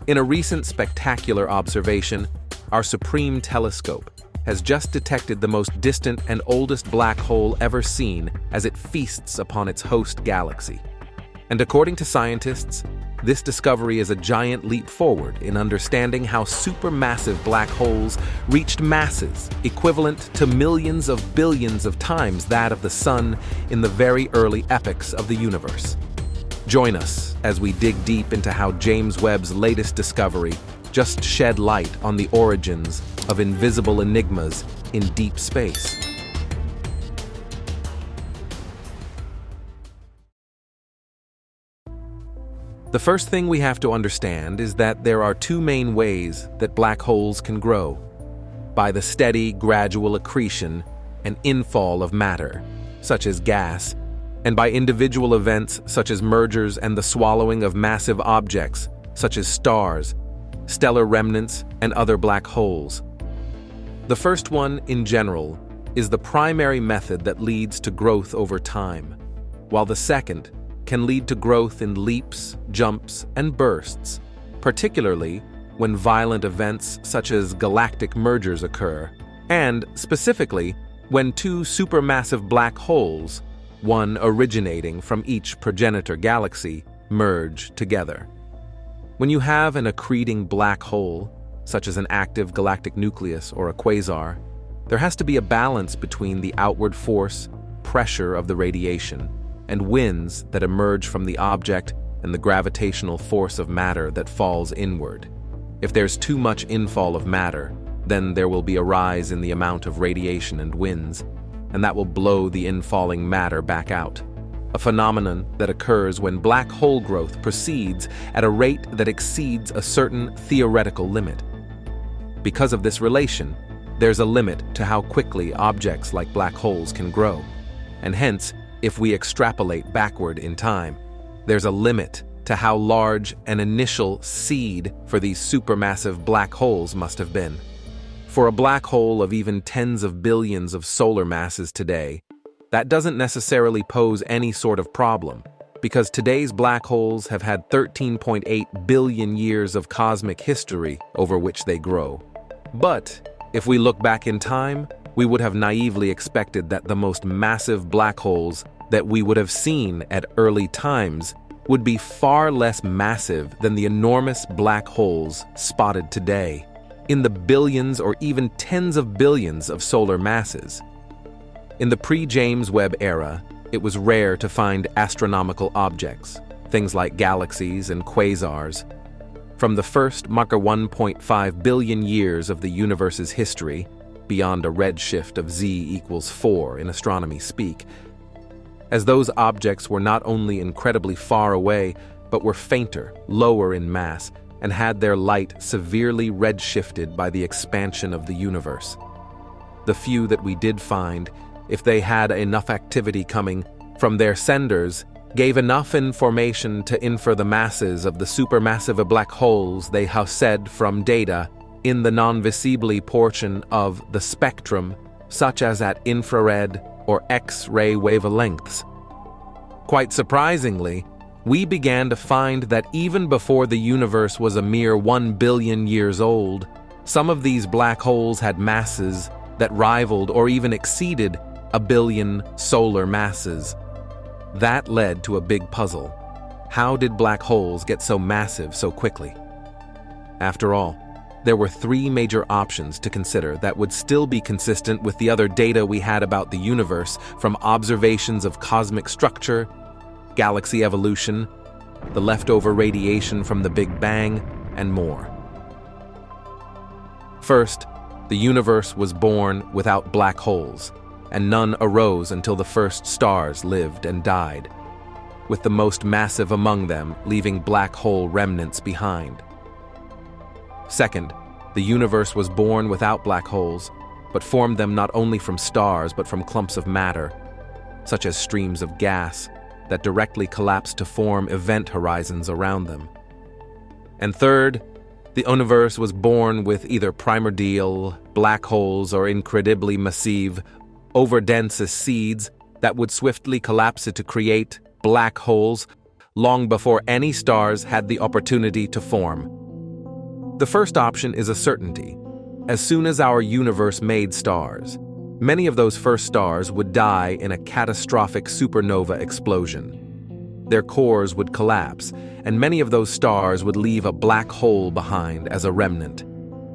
In a recent spectacular observation, our Supreme Telescope has just detected the most distant and oldest black hole ever seen as it feasts upon its host galaxy. And according to scientists, this discovery is a giant leap forward in understanding how supermassive black holes reached masses equivalent to millions of billions of times that of the Sun in the very early epochs of the universe. Join us as we dig deep into how James Webb's latest discovery just shed light on the origins of invisible enigmas in deep space. The first thing we have to understand is that there are 2 main ways that black holes can grow: by the steady, gradual accretion and infall of matter, such as gas, and by individual events such as mergers and the swallowing of massive objects, such as stars, stellar remnants, and other black holes. The first one, in general, is the primary method that leads to growth over time, while the second can lead to growth in leaps, jumps, and bursts, particularly when violent events such as galactic mergers occur, and, specifically, when 2 supermassive black holes, one originating from each progenitor galaxy, merge together. When you have an accreting black hole, such as an active galactic nucleus or a quasar, there has to be a balance between the outward force, pressure of the radiation, and winds that emerge from the object and the gravitational force of matter that falls inward. If there's too much infall of matter, then there will be a rise in the amount of radiation and winds, and that will blow the infalling matter back out. A phenomenon that occurs when black hole growth proceeds at a rate that exceeds a certain theoretical limit. Because of this relation, there's a limit to how quickly objects like black holes can grow, and hence, if we extrapolate backward in time, there's a limit to how large an initial seed for these supermassive black holes must have been. For a black hole of even tens of billions of solar masses today, that doesn't necessarily pose any sort of problem, because today's black holes have had 13.8 billion years of cosmic history over which they grow. But if we look back in time, we would have naively expected that the most massive black holes that we would have seen at early times would be far less massive than the enormous black holes spotted today, in the billions or even tens of billions of solar masses. In the pre-James Webb era, it was rare to find astronomical objects, things like galaxies and quasars. From the first marker 1.5 billion years of the universe's history, beyond a redshift of z=4 in astronomy speak, as those objects were not only incredibly far away, but were fainter, lower in mass, and had their light severely redshifted by the expansion of the universe. The few that we did find, if they had enough activity coming from their senders, gave enough information to infer the masses of the supermassive black holes they have said from data in the non-visible portion of the spectrum, such as at infrared or X-ray wavelengths. Quite surprisingly, we began to find that even before the universe was a mere 1 billion years old, some of these black holes had masses that rivaled or even exceeded 1 billion solar masses. That led to a big puzzle. How did black holes get so massive so quickly? After all, there were 3 major options to consider that would still be consistent with the other data we had about the universe from observations of cosmic structure, galaxy evolution, the leftover radiation from the Big Bang, and more. First, the universe was born without black holes, and none arose until the first stars lived and died, with the most massive among them leaving black hole remnants behind. Second, the universe was born without black holes, but formed them not only from stars but from clumps of matter, such as streams of gas, that directly collapsed to form event horizons around them. And third, the universe was born with either primordial, black holes, or incredibly massive, overdense seeds that would swiftly collapse to create black holes long before any stars had the opportunity to form. The first option is a certainty. As soon as our universe made stars, many of those first stars would die in a catastrophic supernova explosion. Their cores would collapse, and many of those stars would leave a black hole behind as a remnant.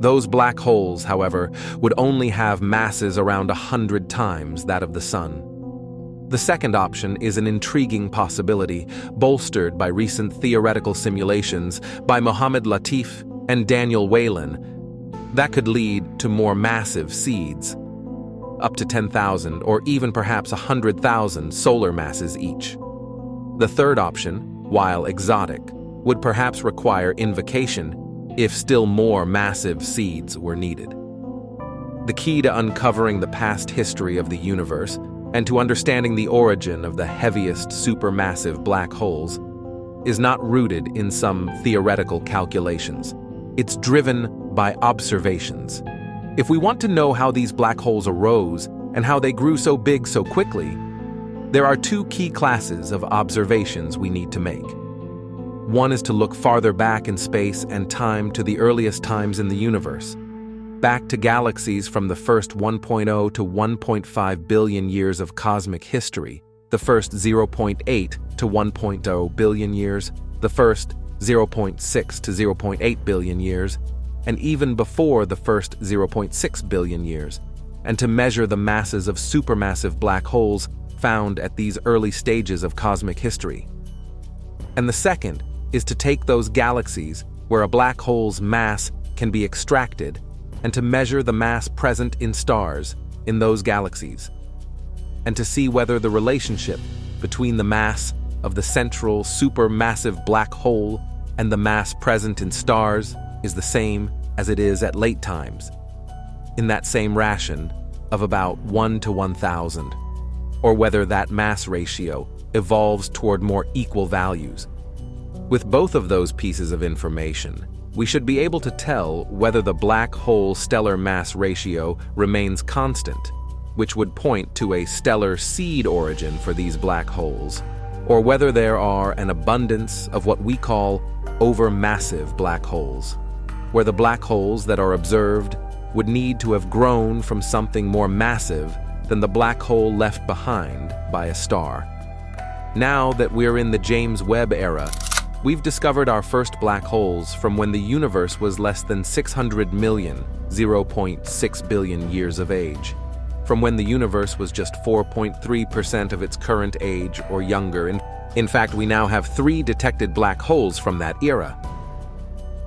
Those black holes, however, would only have masses around 100 times that of the Sun. The second option is an intriguing possibility, bolstered by recent theoretical simulations by Mohammed Latif and Daniel Whalen, that could lead to more massive seeds, up to 10,000 or even perhaps 100,000 solar masses each. The third option, while exotic, would perhaps require invocation if still more massive seeds were needed. The key to uncovering the past history of the universe and to understanding the origin of the heaviest supermassive black holes is not rooted in some theoretical calculations. It's driven by observations. If we want to know how these black holes arose and how they grew so big so quickly, there are 2 key classes of observations we need to make. One is to look farther back in space and time to the earliest times in the universe, back to galaxies from the first 1.0 to 1.5 billion years of cosmic history, the first 0.8 to 1.0 billion years, the first 0.6 to 0.8 billion years, and even before the first 0.6 billion years, and to measure the masses of supermassive black holes found at these early stages of cosmic history. And the second is to take those galaxies where a black hole's mass can be extracted and to measure the mass present in stars in those galaxies. and to see whether the relationship between the mass of the central supermassive black hole and the mass present in stars is the same as it is at late times, in that same ration of about 1 to 1,000, or whether that mass ratio evolves toward more equal values. With both of those pieces of information, we should be able to tell whether the black hole stellar mass ratio remains constant, which would point to a stellar seed origin for these black holes, or whether there are an abundance of what we call overmassive black holes, where the black holes that are observed would need to have grown from something more massive than the black hole left behind by a star. Now that we're in the James Webb era, we've discovered our first black holes from when the universe was less than 600 million, 0.6 billion years of age, from when the universe was just 4.3% of its current age or younger. In fact, we now have 3 detected black holes from that era.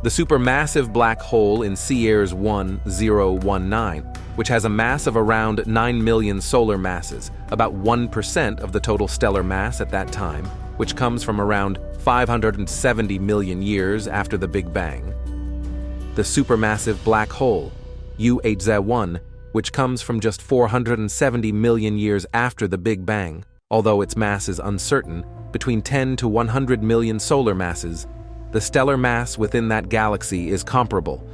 The supermassive black hole in Sierras 1019, which has a mass of around 9 million solar masses, about 1% of the total stellar mass at that time, which comes from around 570 million years after the Big Bang. The supermassive black hole, UHZ1, which comes from just 470 million years after the Big Bang, although its mass is uncertain, between 10 to 100 million solar masses. The stellar mass within that galaxy is comparable,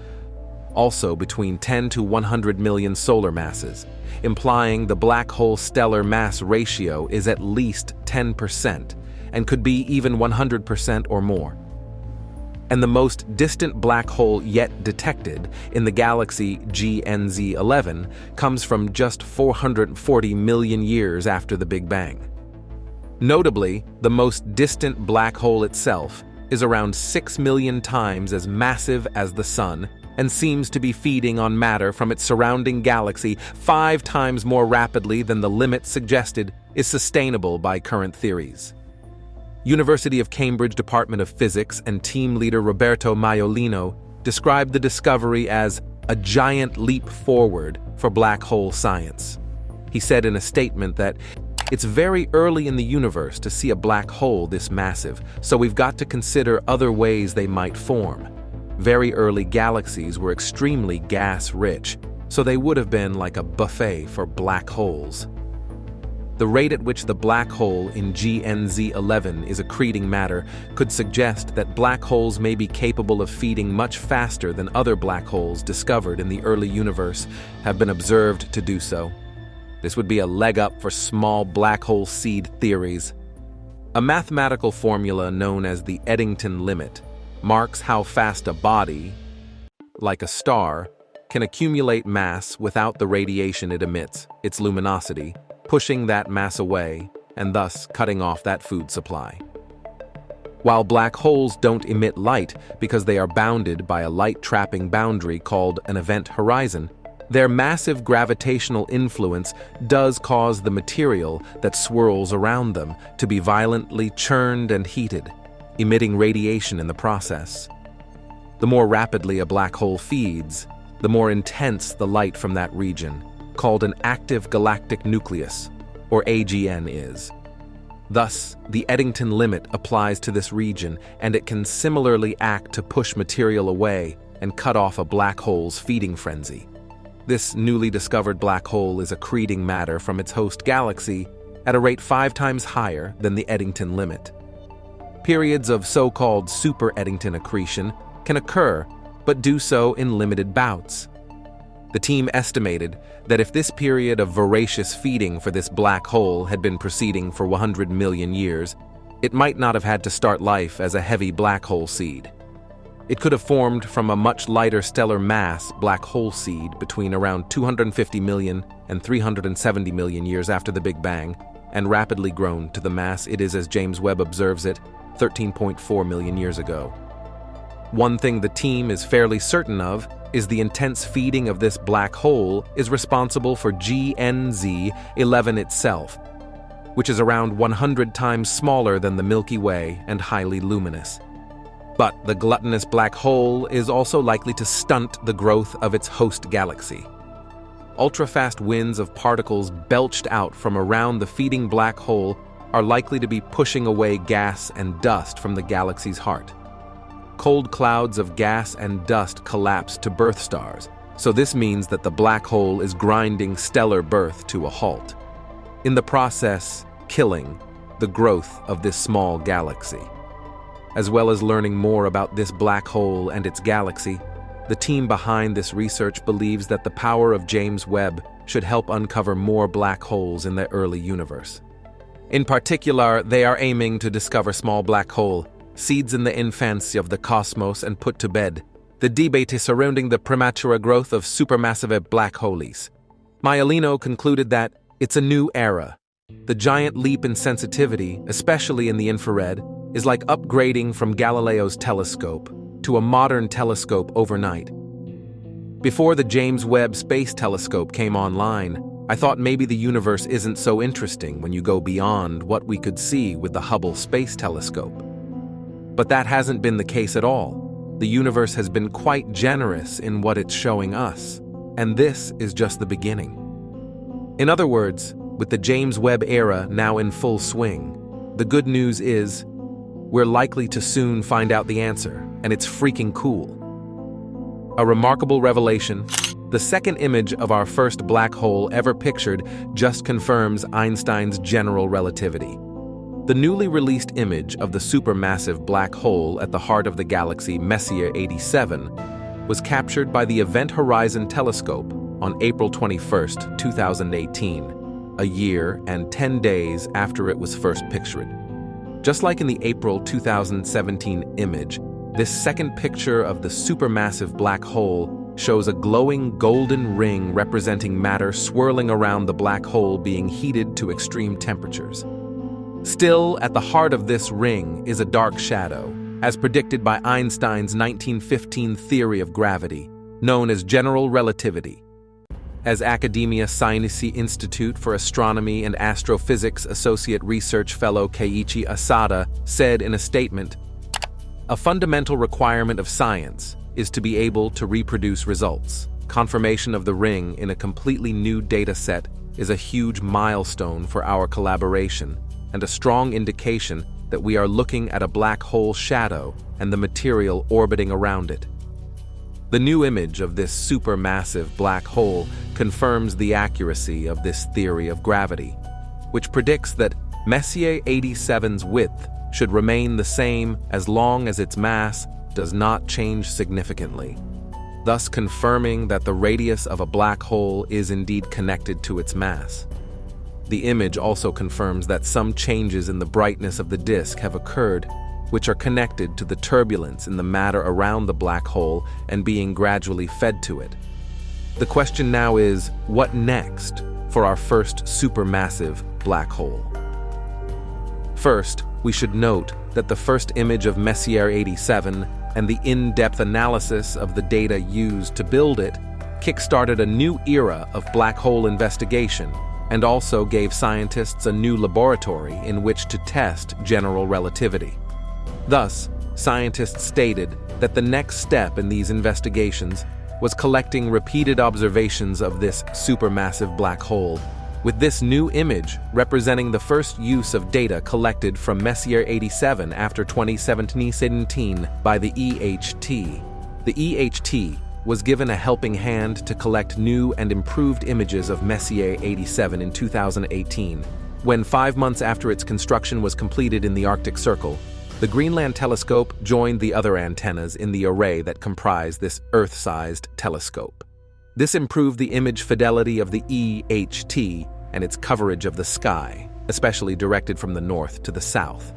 also between 10 to 100 million solar masses, implying the black hole stellar mass ratio is at least 10% and could be even 100% or more. And the most distant black hole yet detected in the galaxy GNZ11 comes from just 440 million years after the Big Bang. Notably, the most distant black hole itself is around 6 million times as massive as the Sun and seems to be feeding on matter from its surrounding galaxy 5 times more rapidly than the limit suggested is sustainable by current theories. University of Cambridge Department of Physics and team leader Roberto Maiolino described the discovery as a giant leap forward for black hole science. He said in a statement that it's very early in the universe to see a black hole this massive, so we've got to consider other ways they might form. Very early galaxies were extremely gas-rich, so they would have been like a buffet for black holes. The rate at which the black hole in GNZ11 is accreting matter could suggest that black holes may be capable of feeding much faster than other black holes discovered in the early universe have been observed to do so. This would be a leg up for small black hole seed theories. A mathematical formula known as the Eddington limit marks how fast a body, like a star, can accumulate mass without the radiation it emits, its luminosity, pushing that mass away and thus cutting off that food supply. While black holes don't emit light because they are bounded by a light-trapping boundary called an event horizon, their massive gravitational influence does cause the material that swirls around them to be violently churned and heated, emitting radiation in the process. The more rapidly a black hole feeds, the more intense the light from that region, called an active galactic nucleus, or AGN, is. Thus, the Eddington limit applies to this region, and it can similarly act to push material away and cut off a black hole's feeding frenzy. This newly discovered black hole is accreting matter from its host galaxy at a rate 5 times higher than the Eddington limit. Periods of so-called super-Eddington accretion can occur, but do so in limited bouts. The team estimated that if this period of voracious feeding for this black hole had been proceeding for 100 million years, it might not have had to start life as a heavy black hole seed. It could have formed from a much lighter stellar mass black hole seed between around 250 million and 370 million years after the Big Bang, and rapidly grown to the mass it is as James Webb observes it 13.4 million years ago. One thing the team is fairly certain of is the intense feeding of this black hole is responsible for GNZ11 itself, which is around 100 times smaller than the Milky Way and highly luminous. But the gluttonous black hole is also likely to stunt the growth of its host galaxy. ultra-fast winds of particles belched out from around the feeding black hole are likely to be pushing away gas and dust from the galaxy's heart. Cold clouds of gas and dust collapse to birth stars, so this means that the black hole is grinding stellar birth to a halt, in the process killing the growth of this small galaxy. As well as learning more about this black hole and its galaxy, the team behind this research believes that the power of James Webb should help uncover more black holes in the early universe. In particular, they are aiming to discover small black hole, seeds in the infancy of the cosmos, and put to bed the debate surrounding the premature growth of supermassive black holes. Maialino concluded that it's a new era. The giant leap in sensitivity, especially in the infrared, is like upgrading from Galileo's telescope to a modern telescope overnight. Before the James Webb Space Telescope came online, I thought maybe the universe isn't so interesting when you go beyond what we could see with the Hubble Space Telescope. But that hasn't been the case at all. The universe has been quite generous in what it's showing us, and this is just the beginning. In other words, with the James Webb era now in full swing, the good news is we're likely to soon find out the answer, and it's freaking cool. A remarkable revelation. The second image of our first black hole ever pictured just confirms Einstein's general relativity. The newly released image of the supermassive black hole at the heart of the galaxy Messier 87 was captured by the Event Horizon Telescope on April 21, 2018, a year and 10 days after it was first pictured. Just like in the April 2017 image, this second picture of the supermassive black hole shows a glowing golden ring representing matter swirling around the black hole being heated to extreme temperatures. Still, at the heart of this ring is a dark shadow, as predicted by Einstein's 1915 theory of gravity, known as general relativity. As Academia Sciences Institute for Astronomy and Astrophysics Associate Research Fellow Keiichi Asada said in a statement, "A fundamental requirement of science is to be able to reproduce results. Confirmation of the ring in a completely new data set is a huge milestone for our collaboration and a strong indication that we are looking at a black hole shadow and the material orbiting around it." The new image of this supermassive black hole confirms the accuracy of this theory of gravity, which predicts that Messier 87's width should remain the same as long as its mass does not change significantly, thus confirming that the radius of a black hole is indeed connected to its mass. The image also confirms that some changes in the brightness of the disk have occurred, which are connected to the turbulence in the matter around the black hole and being gradually fed to it. The question now is, what next for our first supermassive black hole? First, we should note that the first image of Messier 87 and the in-depth analysis of the data used to build it kick-started a new era of black hole investigation and also gave scientists a new laboratory in which to test general relativity. Thus, scientists stated that the next step in these investigations was collecting repeated observations of this supermassive black hole, with this new image representing the first use of data collected from Messier 87 after 2017 by the EHT. The EHT was given a helping hand to collect new and improved images of Messier 87 in 2018, when 5 months after its construction was completed in the Arctic Circle. The Greenland telescope joined the other antennas in the array that comprise this Earth-sized telescope. This improved the image fidelity of the EHT and its coverage of the sky, especially directed from the north to the south.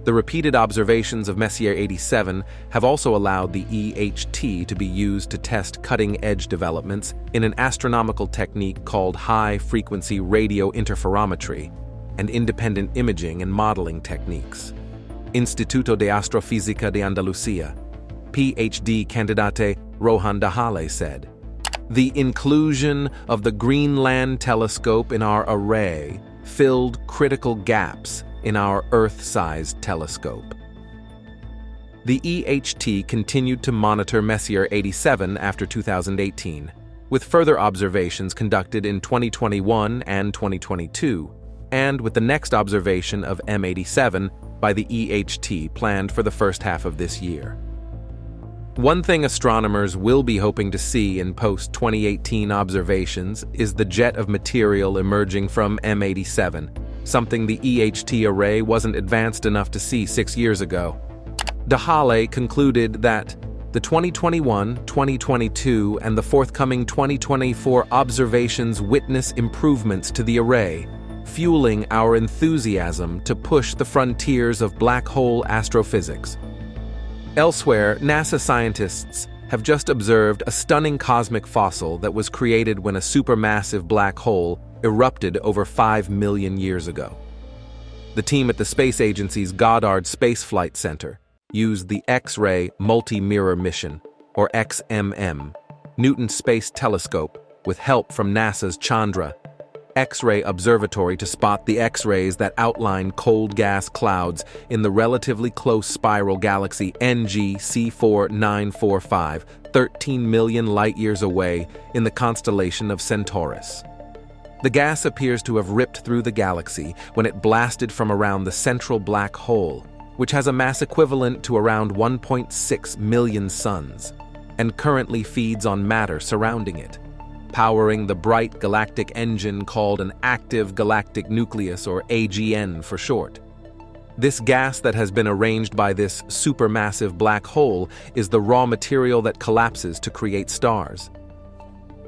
The repeated observations of Messier 87 have also allowed the EHT to be used to test cutting-edge developments in an astronomical technique called high-frequency radio interferometry and independent imaging and modeling techniques. Instituto de Astrofísica de Andalucía, PhD candidate Rohan Dahale said, "The inclusion of the Greenland telescope in our array filled critical gaps in our Earth-sized telescope." The EHT continued to monitor Messier 87 after 2018, with further observations conducted in 2021 and 2022, and with the next observation of M87 by the EHT planned for the first half of this year. One thing astronomers will be hoping to see in post-2018 observations is the jet of material emerging from M87, something the EHT array wasn't advanced enough to see 6 years ago. Dahale concluded that the 2021, 2022, and the forthcoming 2024 observations witness improvements to the array, fueling our enthusiasm to push the frontiers of black hole astrophysics. Elsewhere, NASA scientists have just observed a stunning cosmic fossil that was created when a supermassive black hole erupted over 5 million years ago. The team at the space agency's Goddard Space Flight Center used the X-ray Multi-Mirror Mission, or XMM, Newton Space Telescope, with help from NASA's Chandra X-ray Observatory to spot the X-rays that outline cold gas clouds in the relatively close spiral galaxy NG C4945, 13 million light-years away in the constellation of Centaurus. The gas appears to have ripped through the galaxy when it blasted from around the central black hole, which has a mass equivalent to around 1.6 million suns, and currently feeds on matter surrounding it, powering the bright galactic engine called an active galactic nucleus, or AGN for short. This gas that has been arranged by this supermassive black hole is the raw material that collapses to create stars.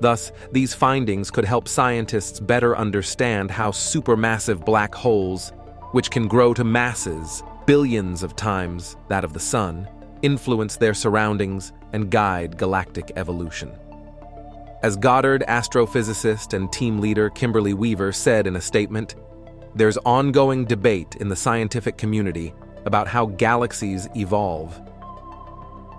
Thus, these findings could help scientists better understand how supermassive black holes, which can grow to masses billions of times that of the Sun, influence their surroundings and guide galactic evolution. As Goddard astrophysicist and team leader Kimberly Weaver said in a statement, "There's ongoing debate in the scientific community about how galaxies evolve.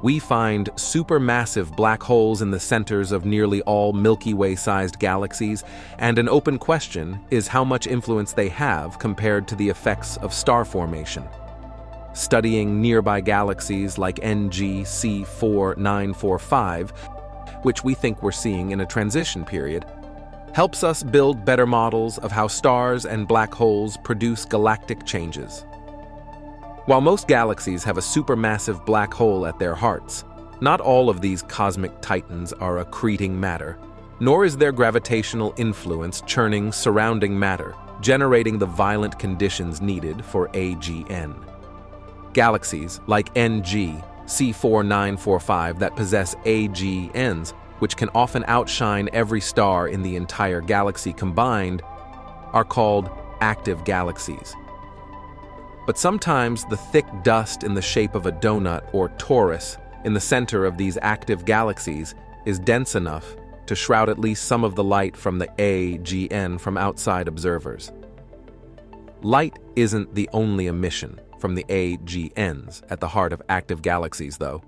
We find supermassive black holes in the centers of nearly all Milky Way-sized galaxies, and an open question is how much influence they have compared to the effects of star formation. Studying nearby galaxies like NG C4945, which we think we're seeing in a transition period, helps us build better models of how stars and black holes produce galactic changes." While most galaxies have a supermassive black hole at their hearts, not all of these cosmic titans are accreting matter, nor is their gravitational influence churning surrounding matter, generating the violent conditions needed for AGN. Galaxies like NG C4945 that possess AGNs, which can often outshine every star in the entire galaxy combined, are called active galaxies. But sometimes the thick dust in the shape of a donut or torus in the center of these active galaxies is dense enough to shroud at least some of the light from the AGN from outside observers. Light isn't the only emission from the AGNs at the heart of active galaxies, though.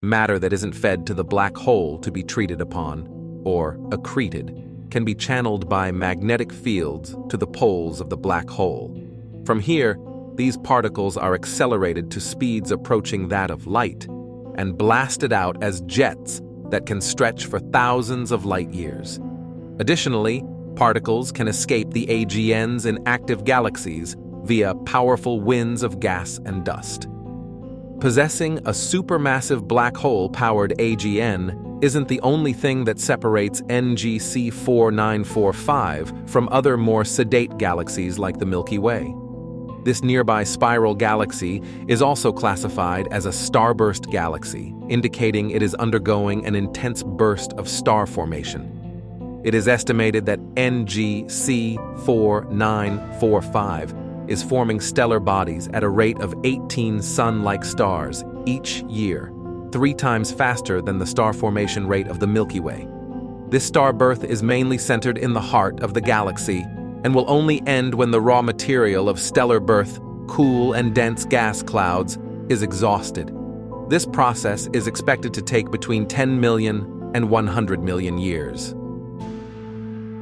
Matter that isn't fed to the black hole to be treated upon, or accreted, can be channeled by magnetic fields to the poles of the black hole. From here, these particles are accelerated to speeds approaching that of light and blasted out as jets that can stretch for thousands of light years. Additionally, particles can escape the AGNs in active galaxies via powerful winds of gas and dust. Possessing a supermassive black hole-powered AGN isn't the only thing that separates NGC 4945 from other more sedate galaxies like the Milky Way. This nearby spiral galaxy is also classified as a starburst galaxy, indicating it is undergoing an intense burst of star formation. It is estimated that NGC 4945 is forming stellar bodies at a rate of 18 sun-like stars each year, 3 times faster than the star formation rate of the Milky Way. This star birth is mainly centered in the heart of the galaxy and will only end when the raw material of stellar birth, cool and dense gas clouds, is exhausted. This process is expected to take between 10 million and 100 million years.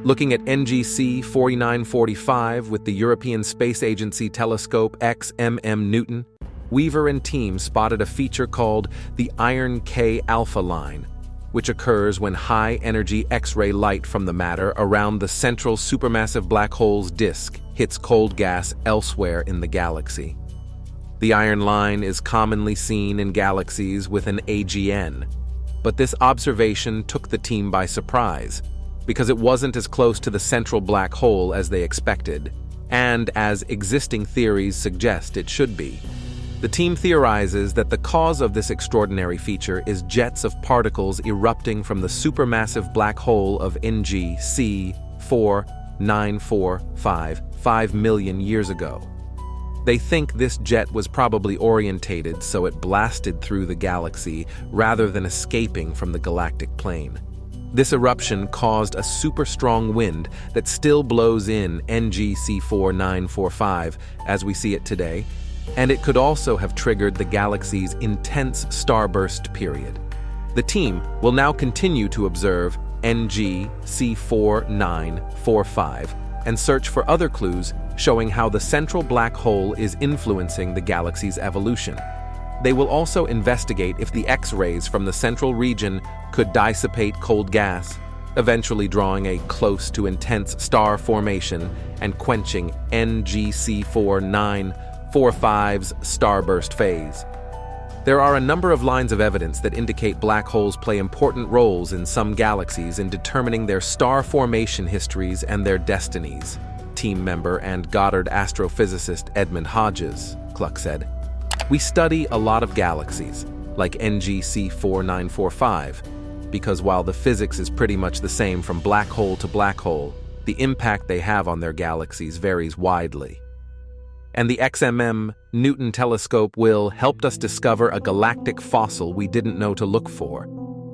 Looking at NGC 4945 with the European Space Agency telescope XMM Newton, Weaver and team spotted a feature called the Iron K alpha line, which occurs when high-energy X-ray light from the matter around the central supermassive black hole's disk hits cold gas elsewhere in the galaxy. The iron line is commonly seen in galaxies with an AGN, but this observation took the team by surprise, because it wasn't as close to the central black hole as they expected, and as existing theories suggest it should be. The team theorizes that the cause of this extraordinary feature is jets of particles erupting from the supermassive black hole of NGC 4945 5 million years ago. They think this jet was probably orientated so it blasted through the galaxy rather than escaping from the galactic plane. This eruption caused a super strong wind that still blows in NGC 4945 as we see it today, and it could also have triggered the galaxy's intense starburst period. The team will now continue to observe NGC 4945 and search for other clues showing how the central black hole is influencing the galaxy's evolution. They will also investigate if the X-rays from the central region could dissipate cold gas, eventually drawing a close to intense star formation and quenching NGC 4945's starburst phase. There are a number of lines of evidence that indicate black holes play important roles in some galaxies in determining their star formation histories and their destinies, team member and Goddard astrophysicist Edmund Hodges, Cluck said. We study a lot of galaxies, like NGC 4945, because while the physics is pretty much the same from black hole to black hole, the impact they have on their galaxies varies widely. And the XMM Newton telescope will helped us discover a galactic fossil we didn't know to look for,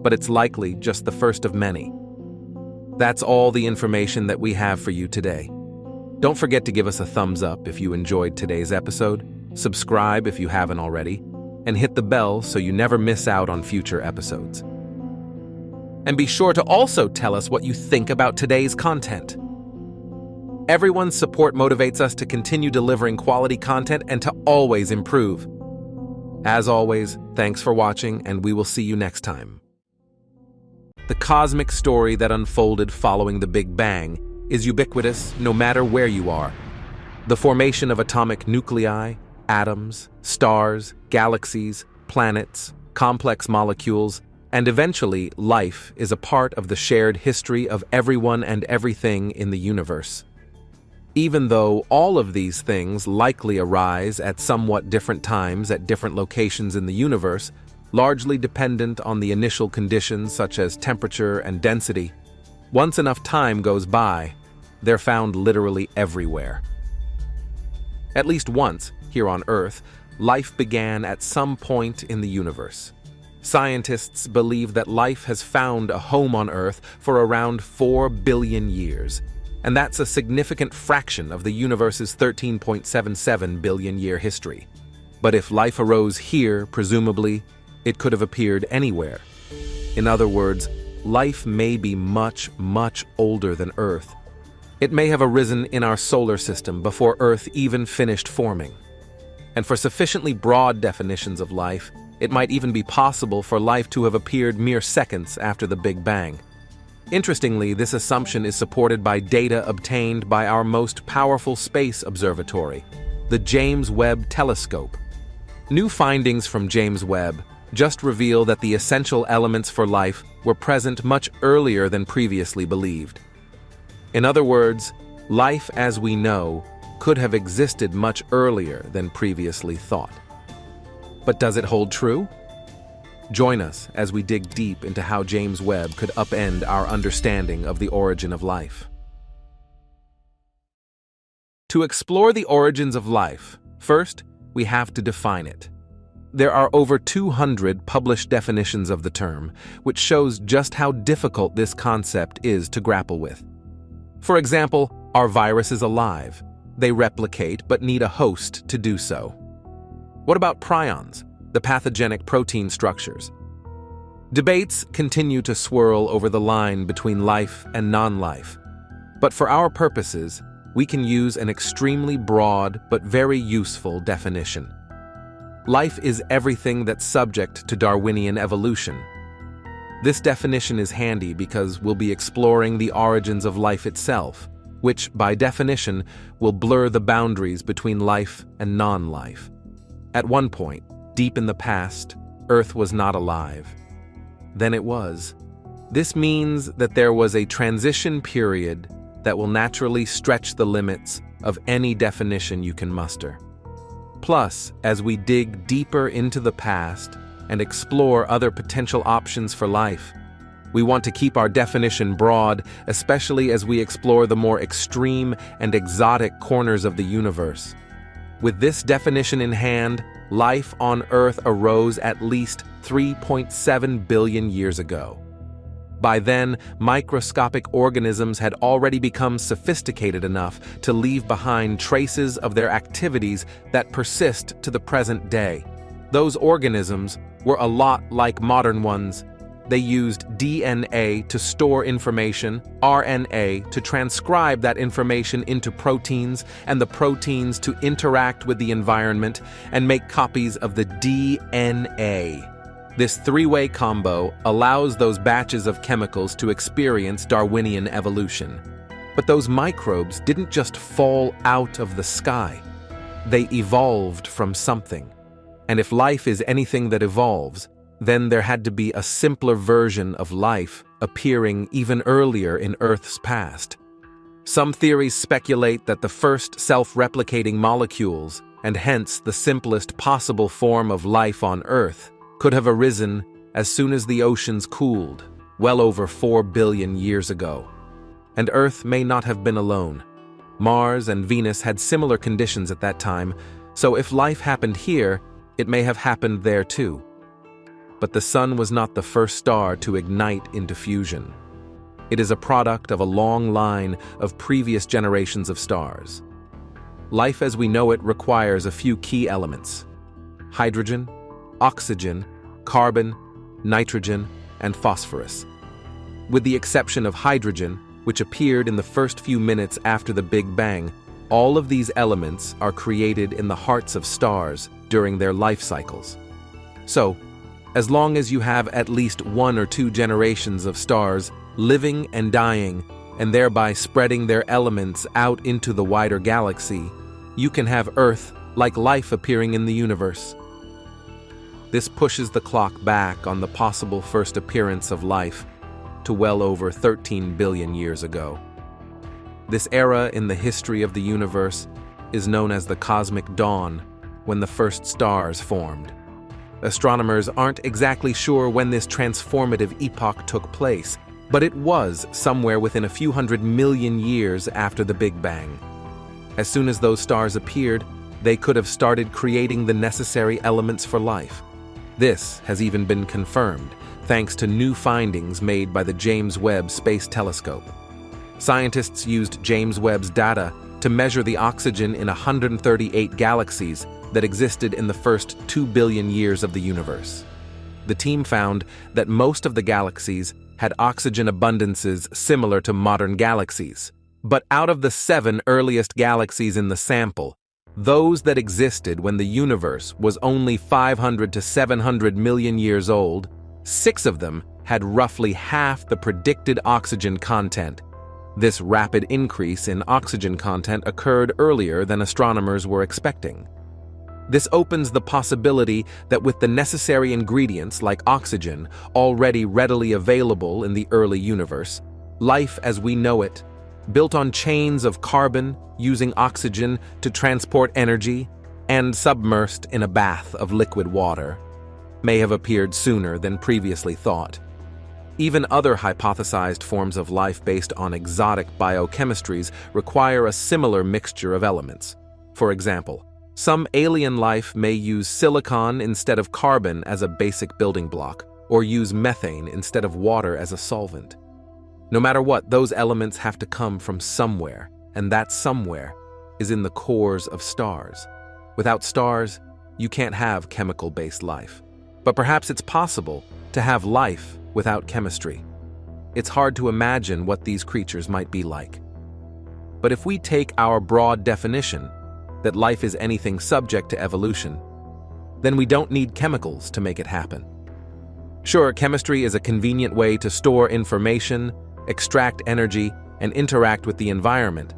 but it's likely just the first of many. That's all the information that we have for you today. Don't forget to give us a thumbs up if you enjoyed today's episode, subscribe if you haven't already, and hit the bell so you never miss out on future episodes. And be sure to also tell us what you think about today's content. Everyone's support motivates us to continue delivering quality content and to always improve. As always, thanks for watching, and we will see you next time. The cosmic story that unfolded following the Big Bang is ubiquitous no matter where you are. The formation of atomic nuclei, atoms, stars, galaxies, planets, complex molecules, and eventually life is a part of the shared history of everyone and everything in the universe. Even though all of these things likely arise at somewhat different times at different locations in the universe, largely dependent on the initial conditions such as temperature and density, once enough time goes by, they're found literally everywhere. At least once, here on Earth, life began at some point in the universe. Scientists believe that life has found a home on Earth for around 4 billion years, and that's a significant fraction of the universe's 13.77 billion year history. But if life arose here, presumably, it could have appeared anywhere. In other words, life may be much, much older than Earth. It may have arisen in our solar system before Earth even finished forming. And for sufficiently broad definitions of life, it might even be possible for life to have appeared mere seconds after the Big Bang. Interestingly, this assumption is supported by data obtained by our most powerful space observatory, the James Webb Telescope. New findings from James Webb just reveal that the essential elements for life were present much earlier than previously believed. In other words, life as we know could have existed much earlier than previously thought. But does it hold true? Join us as we dig deep into how James Webb could upend our understanding of the origin of life. To explore the origins of life, first, we have to define it. There are over 200 published definitions of the term, which shows just how difficult this concept is to grapple with. For example, are viruses alive? They replicate but need a host to do so. What about prions, the pathogenic protein structures? Debates continue to swirl over the line between life and non-life. But for our purposes, we can use an extremely broad but very useful definition. Life is everything that's subject to Darwinian evolution. This definition is handy because we'll be exploring the origins of life itself, which, by definition, will blur the boundaries between life and non-life. At one point, deep in the past, Earth was not alive. Then it was. This means that there was a transition period that will naturally stretch the limits of any definition you can muster. Plus, as we dig deeper into the past and explore other potential options for life, we want to keep our definition broad, especially as we explore the more extreme and exotic corners of the universe. With this definition in hand, life on Earth arose at least 3.7 billion years ago. By then, microscopic organisms had already become sophisticated enough to leave behind traces of their activities that persist to the present day. Those organisms were a lot like modern ones. They used DNA to store information, RNA to transcribe that information into proteins, and the proteins to interact with the environment and make copies of the DNA. This three-way combo allows those batches of chemicals to experience Darwinian evolution. But those microbes didn't just fall out of the sky. They evolved from something. And if life is anything that evolves, then there had to be a simpler version of life appearing even earlier in Earth's past. Some theories speculate that the first self-replicating molecules, and hence the simplest possible form of life on Earth, could have arisen as soon as the oceans cooled, well over 4 billion years ago. And Earth may not have been alone. Mars and Venus had similar conditions at that time, so if life happened here, it may have happened there too. But the Sun was not the first star to ignite into fusion. It is a product of a long line of previous generations of stars. Life as we know it requires a few key elements: hydrogen, oxygen, carbon, nitrogen, and phosphorus. With the exception of hydrogen, which appeared in the first few minutes after the Big Bang, all of these elements are created in the hearts of stars during their life cycles. So, as long as you have at least 1 or 2 generations of stars living and dying, and thereby spreading their elements out into the wider galaxy, you can have Earth like life appearing in the universe. This pushes the clock back on the possible first appearance of life to well over 13 billion years ago. This era in the history of the universe is known as the cosmic dawn, when the first stars formed. Astronomers aren't exactly sure when this transformative epoch took place, but it was somewhere within a few hundred million years after the Big Bang. As soon as those stars appeared, they could have started creating the necessary elements for life. This has even been confirmed, thanks to new findings made by the James Webb Space Telescope. Scientists used James Webb's data to measure the oxygen in 138 galaxies that existed in the first 2 billion years of the universe. The team found that most of the galaxies had oxygen abundances similar to modern galaxies. But out of the 7 earliest galaxies in the sample, those that existed when the universe was only 500 to 700 million years old, 6 of them had roughly half the predicted oxygen content. This rapid increase in oxygen content occurred earlier than astronomers were expecting. This opens the possibility that with the necessary ingredients like oxygen already readily available in the early universe, life as we know it, built on chains of carbon using oxygen to transport energy and submersed in a bath of liquid water, may have appeared sooner than previously thought. Even other hypothesized forms of life based on exotic biochemistries require a similar mixture of elements. For example, some alien life may use silicon instead of carbon as a basic building block, or use methane instead of water as a solvent. No matter what, those elements have to come from somewhere, and that somewhere is in the cores of stars. Without stars, you can't have chemical-based life. But perhaps it's possible to have life without chemistry. It's hard to imagine what these creatures might be like. But if we take our broad definition, that life is anything subject to evolution, then we don't need chemicals to make it happen. Sure, chemistry is a convenient way to store information, extract energy, and interact with the environment.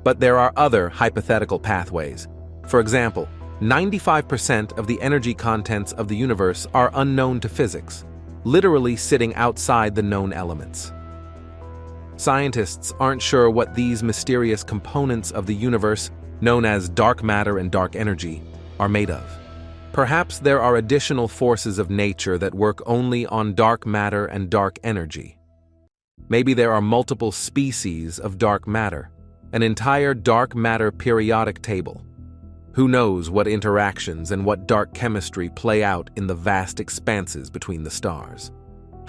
But there are other hypothetical pathways. For example, 95% of the energy contents of the universe are unknown to physics, literally sitting outside the known elements. Scientists aren't sure what these mysterious components of the universe, known as dark matter and dark energy, are made of. Perhaps there are additional forces of nature that work only on dark matter and dark energy. Maybe there are multiple species of dark matter, an entire dark matter periodic table. Who knows what interactions and what dark chemistry play out in the vast expanses between the stars.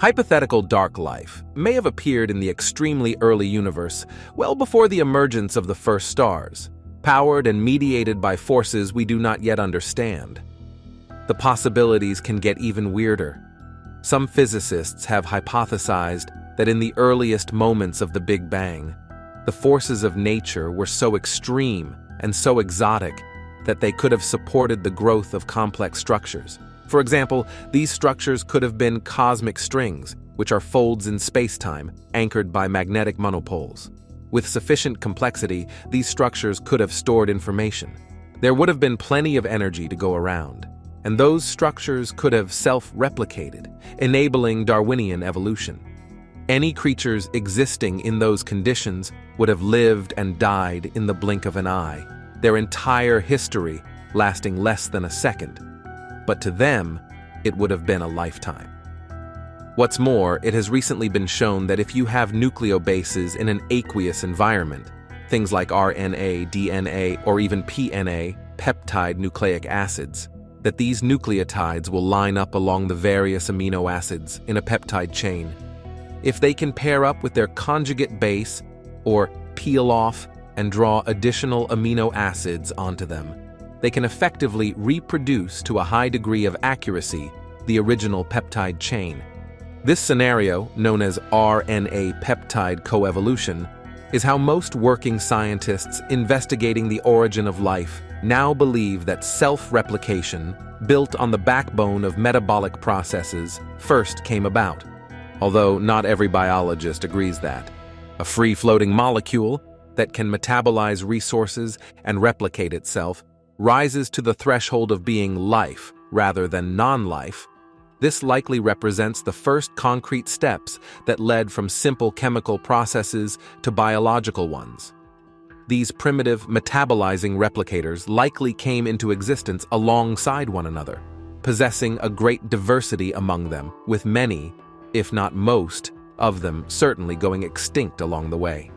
Hypothetical dark life may have appeared in the extremely early universe, well before the emergence of the first stars, powered and mediated by forces we do not yet understand. The possibilities can get even weirder. Some physicists have hypothesized that in the earliest moments of the Big Bang, the forces of nature were so extreme and so exotic that they could have supported the growth of complex structures. For example, these structures could have been cosmic strings, which are folds in space-time, anchored by magnetic monopoles. With sufficient complexity, these structures could have stored information. There would have been plenty of energy to go around, and those structures could have self-replicated, enabling Darwinian evolution. Any creatures existing in those conditions would have lived and died in the blink of an eye, their entire history lasting less than a second. But to them, it would have been a lifetime. What's more, it has recently been shown that if you have nucleobases in an aqueous environment, things like RNA, DNA, or even PNA, peptide nucleic acids, that these nucleotides will line up along the various amino acids in a peptide chain. If they can pair up with their conjugate base, or peel off and draw additional amino acids onto them, they can effectively reproduce to a high degree of accuracy the original peptide chain. This scenario, known as RNA peptide coevolution, is how most working scientists investigating the origin of life now believe that self-replication, built on the backbone of metabolic processes, first came about. Although not every biologist agrees that. A free-floating molecule that can metabolize resources and replicate itself rises to the threshold of being life rather than non-life. This likely represents the first concrete steps that led from simple chemical processes to biological ones. These primitive metabolizing replicators likely came into existence alongside one another, possessing a great diversity among them, with many, if not most, of them certainly going extinct along the way.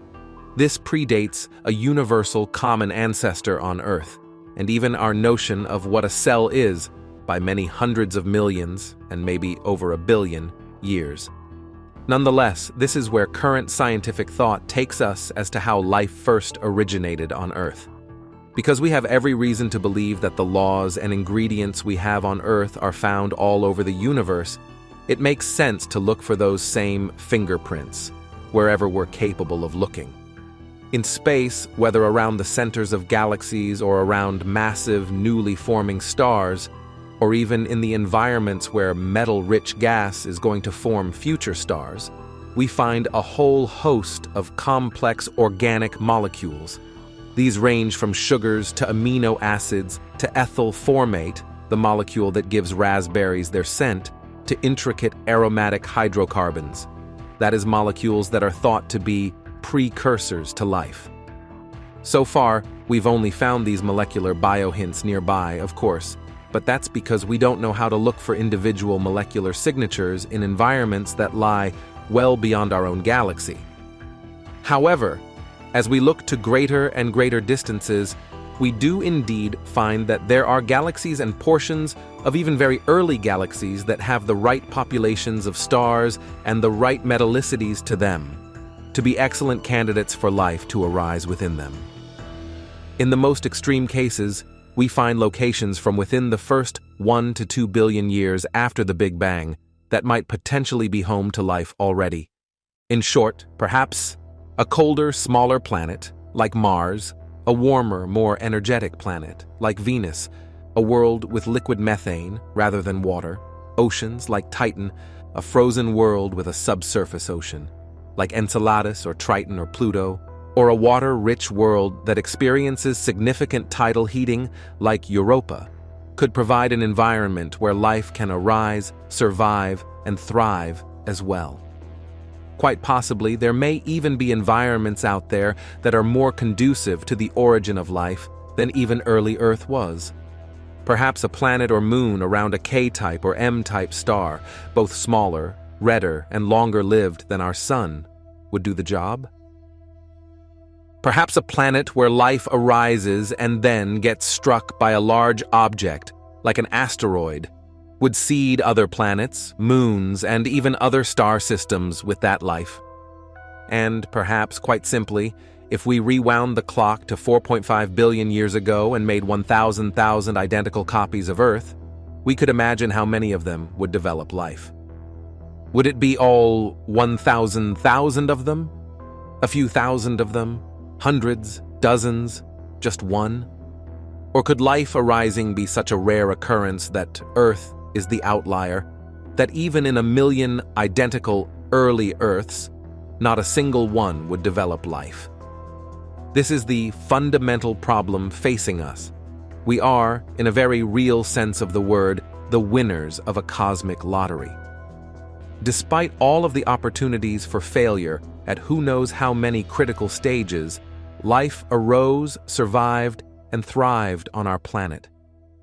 This predates a universal common ancestor on Earth, and even our notion of what a cell is by many hundreds of millions, and maybe over a billion, years. Nonetheless, this is where current scientific thought takes us as to how life first originated on Earth. Because we have every reason to believe that the laws and ingredients we have on Earth are found all over the universe, it makes sense to look for those same fingerprints, wherever we're capable of looking. In space, whether around the centers of galaxies or around massive, newly forming stars, or even in the environments where metal-rich gas is going to form future stars, we find a whole host of complex organic molecules. These range from sugars to amino acids to ethyl formate, the molecule that gives raspberries their scent, to intricate aromatic hydrocarbons. That is, molecules that are thought to be precursors to life. So far, we've only found these molecular biohints nearby, of course, but that's because we don't know how to look for individual molecular signatures in environments that lie well beyond our own galaxy. However, as we look to greater and greater distances, we do indeed find that there are galaxies and portions of even very early galaxies that have the right populations of stars and the right metallicities to them, to be excellent candidates for life to arise within them. In the most extreme cases, we find locations from within the first 1 to 2 billion years after the Big Bang that might potentially be home to life already. In short, perhaps a colder, smaller planet, like Mars, a warmer, more energetic planet, like Venus, a world with liquid methane rather than water, Oceans like Titan, a frozen world with a subsurface ocean, like Enceladus or Triton or Pluto, or a water-rich world that experiences significant tidal heating like Europa, could provide an environment where life can arise, survive, and thrive as well. Quite possibly, there may even be environments out there that are more conducive to the origin of life than even early Earth was. Perhaps a planet or moon around a K-type or M-type star, both smaller, redder, and longer-lived than our Sun, would do the job? Perhaps a planet where life arises and then gets struck by a large object, like an asteroid, would seed other planets, moons, and even other star systems with that life. And perhaps, quite simply, if we rewound the clock to 4.5 billion years ago and made 1,000,000 identical copies of Earth, we could imagine how many of them would develop life. Would it be all 1,000,000 of them? A few thousand of them? Hundreds? Dozens? Just one? Or could life arising be such a rare occurrence that Earth is the outlier, that even in 1,000,000 identical early Earths, not a single one would develop life? This is the fundamental problem facing us. We are, in a very real sense of the word, the winners of a cosmic lottery. Despite all of the opportunities for failure at who knows how many critical stages, life arose, survived, and thrived on our planet.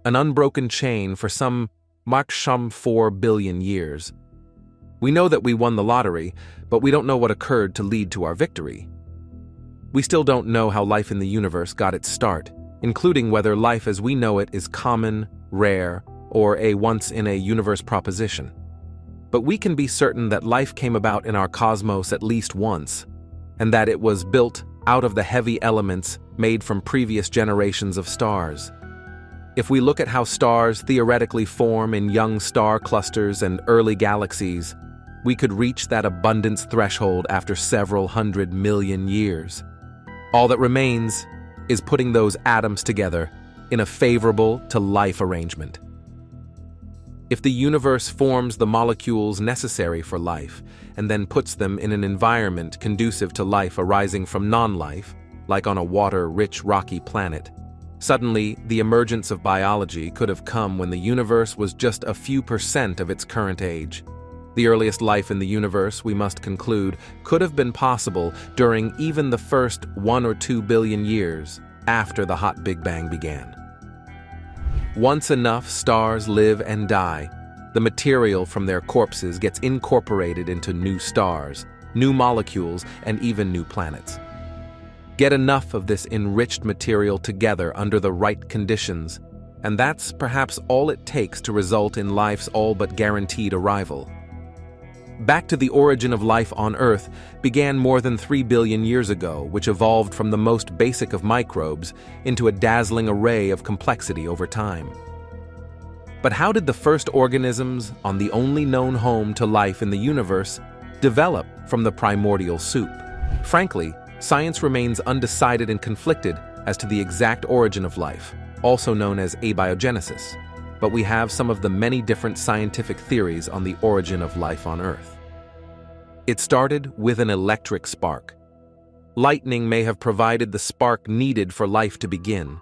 An unbroken chain for some 4 billion years. We know that we won the lottery, but we don't know what occurred to lead to our victory. We still don't know how life in the universe got its start, including whether life as we know it is common, rare, or a once-in-a-universe proposition. But we can be certain that life came about in our cosmos at least once, and that it was built out of the heavy elements made from previous generations of stars. If we look at how stars theoretically form in young star clusters and early galaxies, we could reach that abundance threshold after several 100 million years. All that remains is putting those atoms together in a favorable to life arrangement. If the universe forms the molecules necessary for life and then puts them in an environment conducive to life arising from non-life, like on a water-rich rocky planet, suddenly the emergence of biology could have come when the universe was just a few % of its current age. The earliest life in the universe, we must conclude, could have been possible during even the first 1 or 2 billion years after the hot Big Bang began. Once enough stars live and die, the material from their corpses gets incorporated into new stars, new molecules, and even new planets. Get enough of this enriched material together under the right conditions, and that's perhaps all it takes to result in life's all but guaranteed arrival. Back to the origin of life on Earth began more than 3 billion years ago, which evolved from the most basic of microbes into a dazzling array of complexity over time. But how did the first organisms on the only known home to life in the universe develop from the primordial soup? Frankly, science remains undecided and conflicted as to the exact origin of life, also known as abiogenesis. But we have some of the many different scientific theories on the origin of life on Earth. It started with an electric spark. Lightning may have provided the spark needed for life to begin.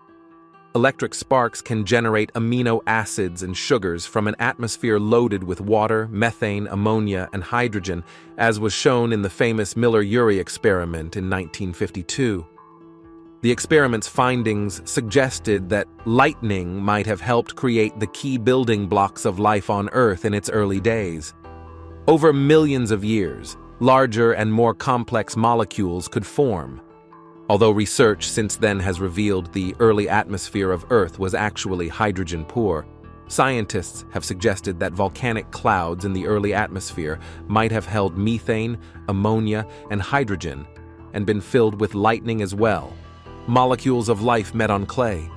Electric sparks can generate amino acids and sugars from an atmosphere loaded with water, methane, ammonia, and hydrogen, as was shown in the famous Miller-Urey experiment in 1952. The experiment's findings suggested that lightning might have helped create the key building blocks of life on Earth in its early days. Over millions of years, larger and more complex molecules could form. Although research since then has revealed the early atmosphere of Earth was actually hydrogen-poor, scientists have suggested that volcanic clouds in the early atmosphere might have held methane, ammonia, and hydrogen, and been filled with lightning as well. Molecules of life met on clay.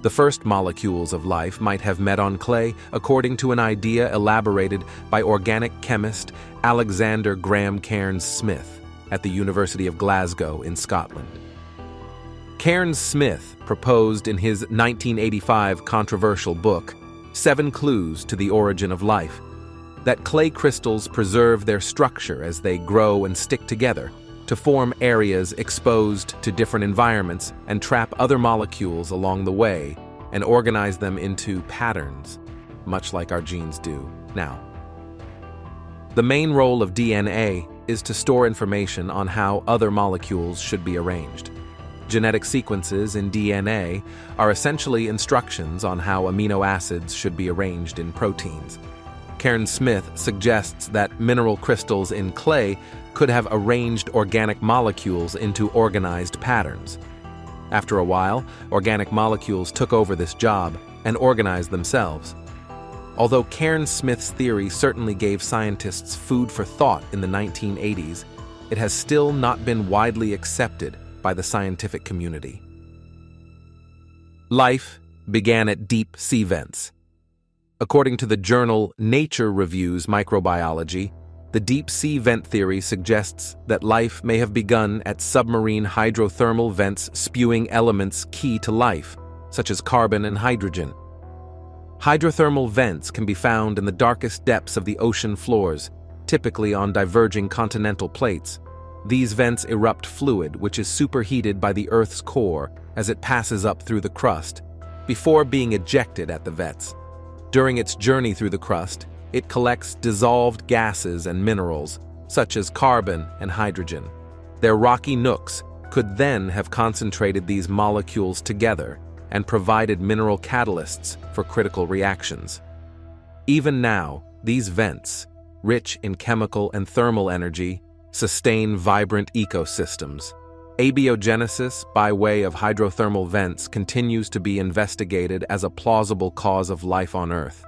The first molecules of life might have met on clay according to an idea elaborated by organic chemist Alexander Graham Cairns-Smith at the University of Glasgow in Scotland. Cairns-Smith proposed in his 1985 controversial book, 7 clues to the origin of life. That clay crystals preserve their structure as they grow and stick together to form areas exposed to different environments and trap other molecules along the way and organize them into patterns, much like our genes do now. The main role of DNA is to store information on how other molecules should be arranged. Genetic sequences in DNA are essentially instructions on how amino acids should be arranged in proteins. Karen Smith suggests that mineral crystals in clay could have arranged organic molecules into organized patterns. After a while, organic molecules took over this job and organized themselves. Although Karen Smith's theory certainly gave scientists food for thought in the 1980s, it has still not been widely accepted by the scientific community. Life began at deep sea vents. According to the journal Nature Reviews Microbiology, the deep sea vent theory suggests that life may have begun at submarine hydrothermal vents spewing elements key to life, such as carbon and hydrogen. Hydrothermal vents can be found in the darkest depths of the ocean floors, typically on diverging continental plates. These vents erupt fluid which is superheated by the Earth's core as it passes up through the crust, before being ejected at the vents. During its journey through the crust, it collects dissolved gases and minerals, such as carbon and hydrogen. Their rocky nooks could then have concentrated these molecules together and provided mineral catalysts for critical reactions. Even now, these vents, rich in chemical and thermal energy, sustain vibrant ecosystems. Abiogenesis by way of hydrothermal vents continues to be investigated as a plausible cause of life on Earth.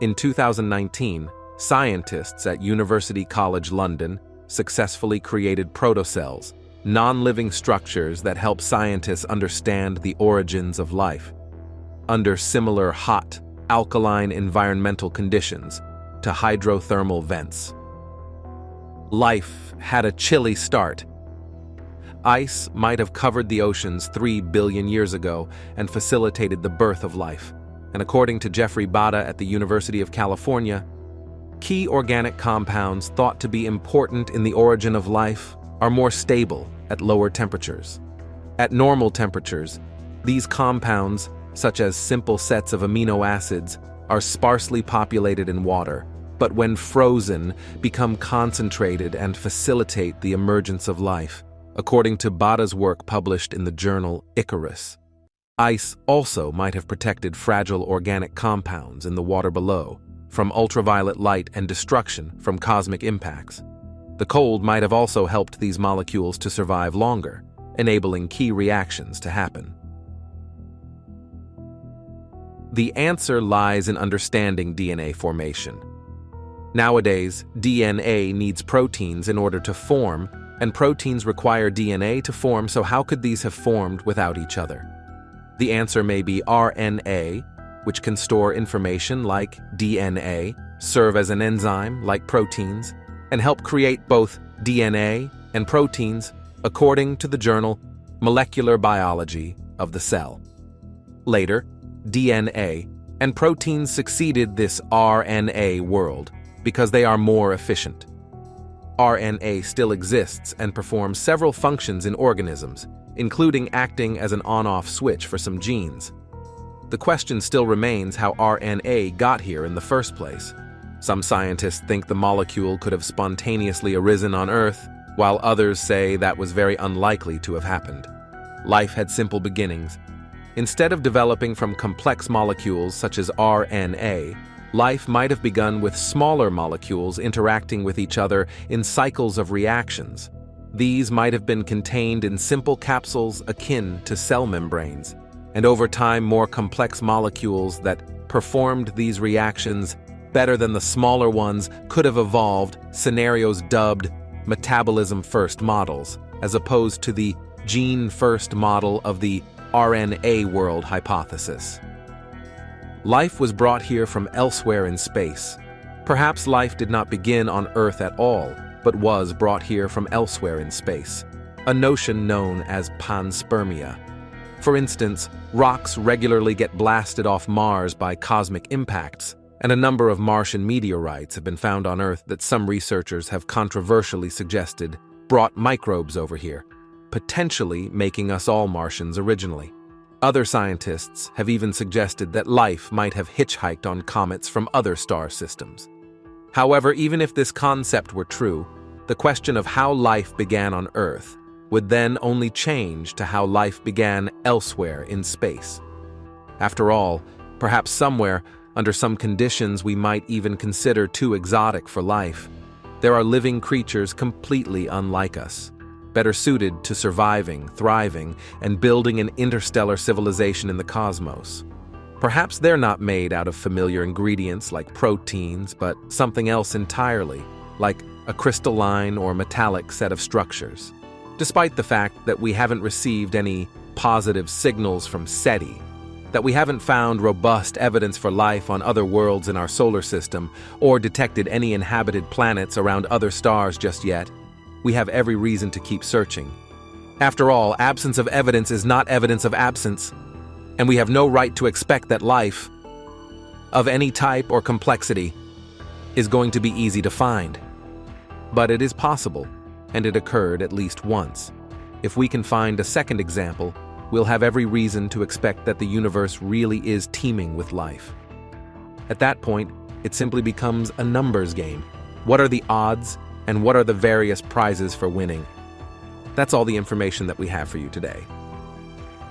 In 2019, scientists at University College London successfully created protocells, non-living structures that help scientists understand the origins of life, under similar hot, alkaline environmental conditions to hydrothermal vents. Life had a chilly start. Ice might have covered the oceans 3 billion years ago and facilitated the birth of life. And according to Jeffrey Bada at the University of California, key organic compounds thought to be important in the origin of life are more stable at lower temperatures. At normal temperatures, these compounds, such as simple sets of amino acids, are sparsely populated in water, but when frozen, become concentrated and facilitate the emergence of life, according to Bada's work published in the journal Icarus. Ice also might have protected fragile organic compounds in the water below from ultraviolet light and destruction from cosmic impacts. The cold might have also helped these molecules to survive longer, enabling key reactions to happen. The answer lies in understanding DNA formation. Nowadays, DNA needs proteins in order to form, and proteins require DNA to form, so how could these have formed without each other? The answer may be RNA, which can store information like DNA, serve as an enzyme like proteins, and help create both DNA and proteins, according to the journal Molecular Biology of the Cell. Later, DNA and proteins succeeded this RNA world because they are more efficient. RNA still exists and performs several functions in organisms, including acting as an on-off switch for some genes. The question still remains how RNA got here in the first place. Some scientists think the molecule could have spontaneously arisen on Earth, while others say that was very unlikely to have happened. Life had simple beginnings. Instead of developing from complex molecules such as RNA, life might have begun with smaller molecules interacting with each other in cycles of reactions. These might have been contained in simple capsules akin to cell membranes, and over time more complex molecules that performed these reactions better than the smaller ones could have evolved scenarios dubbed metabolism-first models, as opposed to the gene-first model of the RNA world hypothesis. Life was brought here from elsewhere in space. Perhaps life did not begin on Earth at all, but was brought here from elsewhere in space, a notion known as panspermia. For instance, rocks regularly get blasted off Mars by cosmic impacts, and a number of Martian meteorites have been found on Earth that some researchers have controversially suggested brought microbes over here, potentially making us all Martians originally. Other scientists have even suggested that life might have hitchhiked on comets from other star systems. However, even if this concept were true, the question of how life began on Earth would then only change to how life began elsewhere in space. After all, perhaps somewhere, under some conditions we might even consider too exotic for life, there are living creatures completely unlike us, better suited to surviving, thriving, and building an interstellar civilization in the cosmos. Perhaps they're not made out of familiar ingredients like proteins, but something else entirely, like a crystalline or metallic set of structures. Despite the fact that we haven't received any positive signals from SETI, that we haven't found robust evidence for life on other worlds in our solar system, or detected any inhabited planets around other stars just yet, we have every reason to keep searching. After all, absence of evidence is not evidence of absence, and we have no right to expect that life, of any type or complexity, is going to be easy to find. But it is possible, and it occurred at least once. If we can find a second example, we'll have every reason to expect that the universe really is teeming with life. At that point, it simply becomes a numbers game. What are the odds, and what are the various prizes for winning? That's all the information that we have for you today.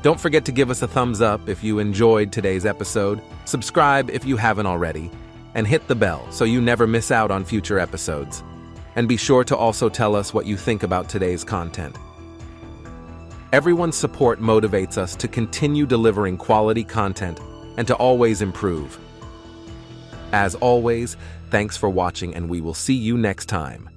Don't forget to give us a thumbs up if you enjoyed today's episode, subscribe if you haven't already, and hit the bell so you never miss out on future episodes. And be sure to also tell us what you think about today's content. Everyone's support motivates us to continue delivering quality content and to always improve. As always, thanks for watching, and we will see you next time.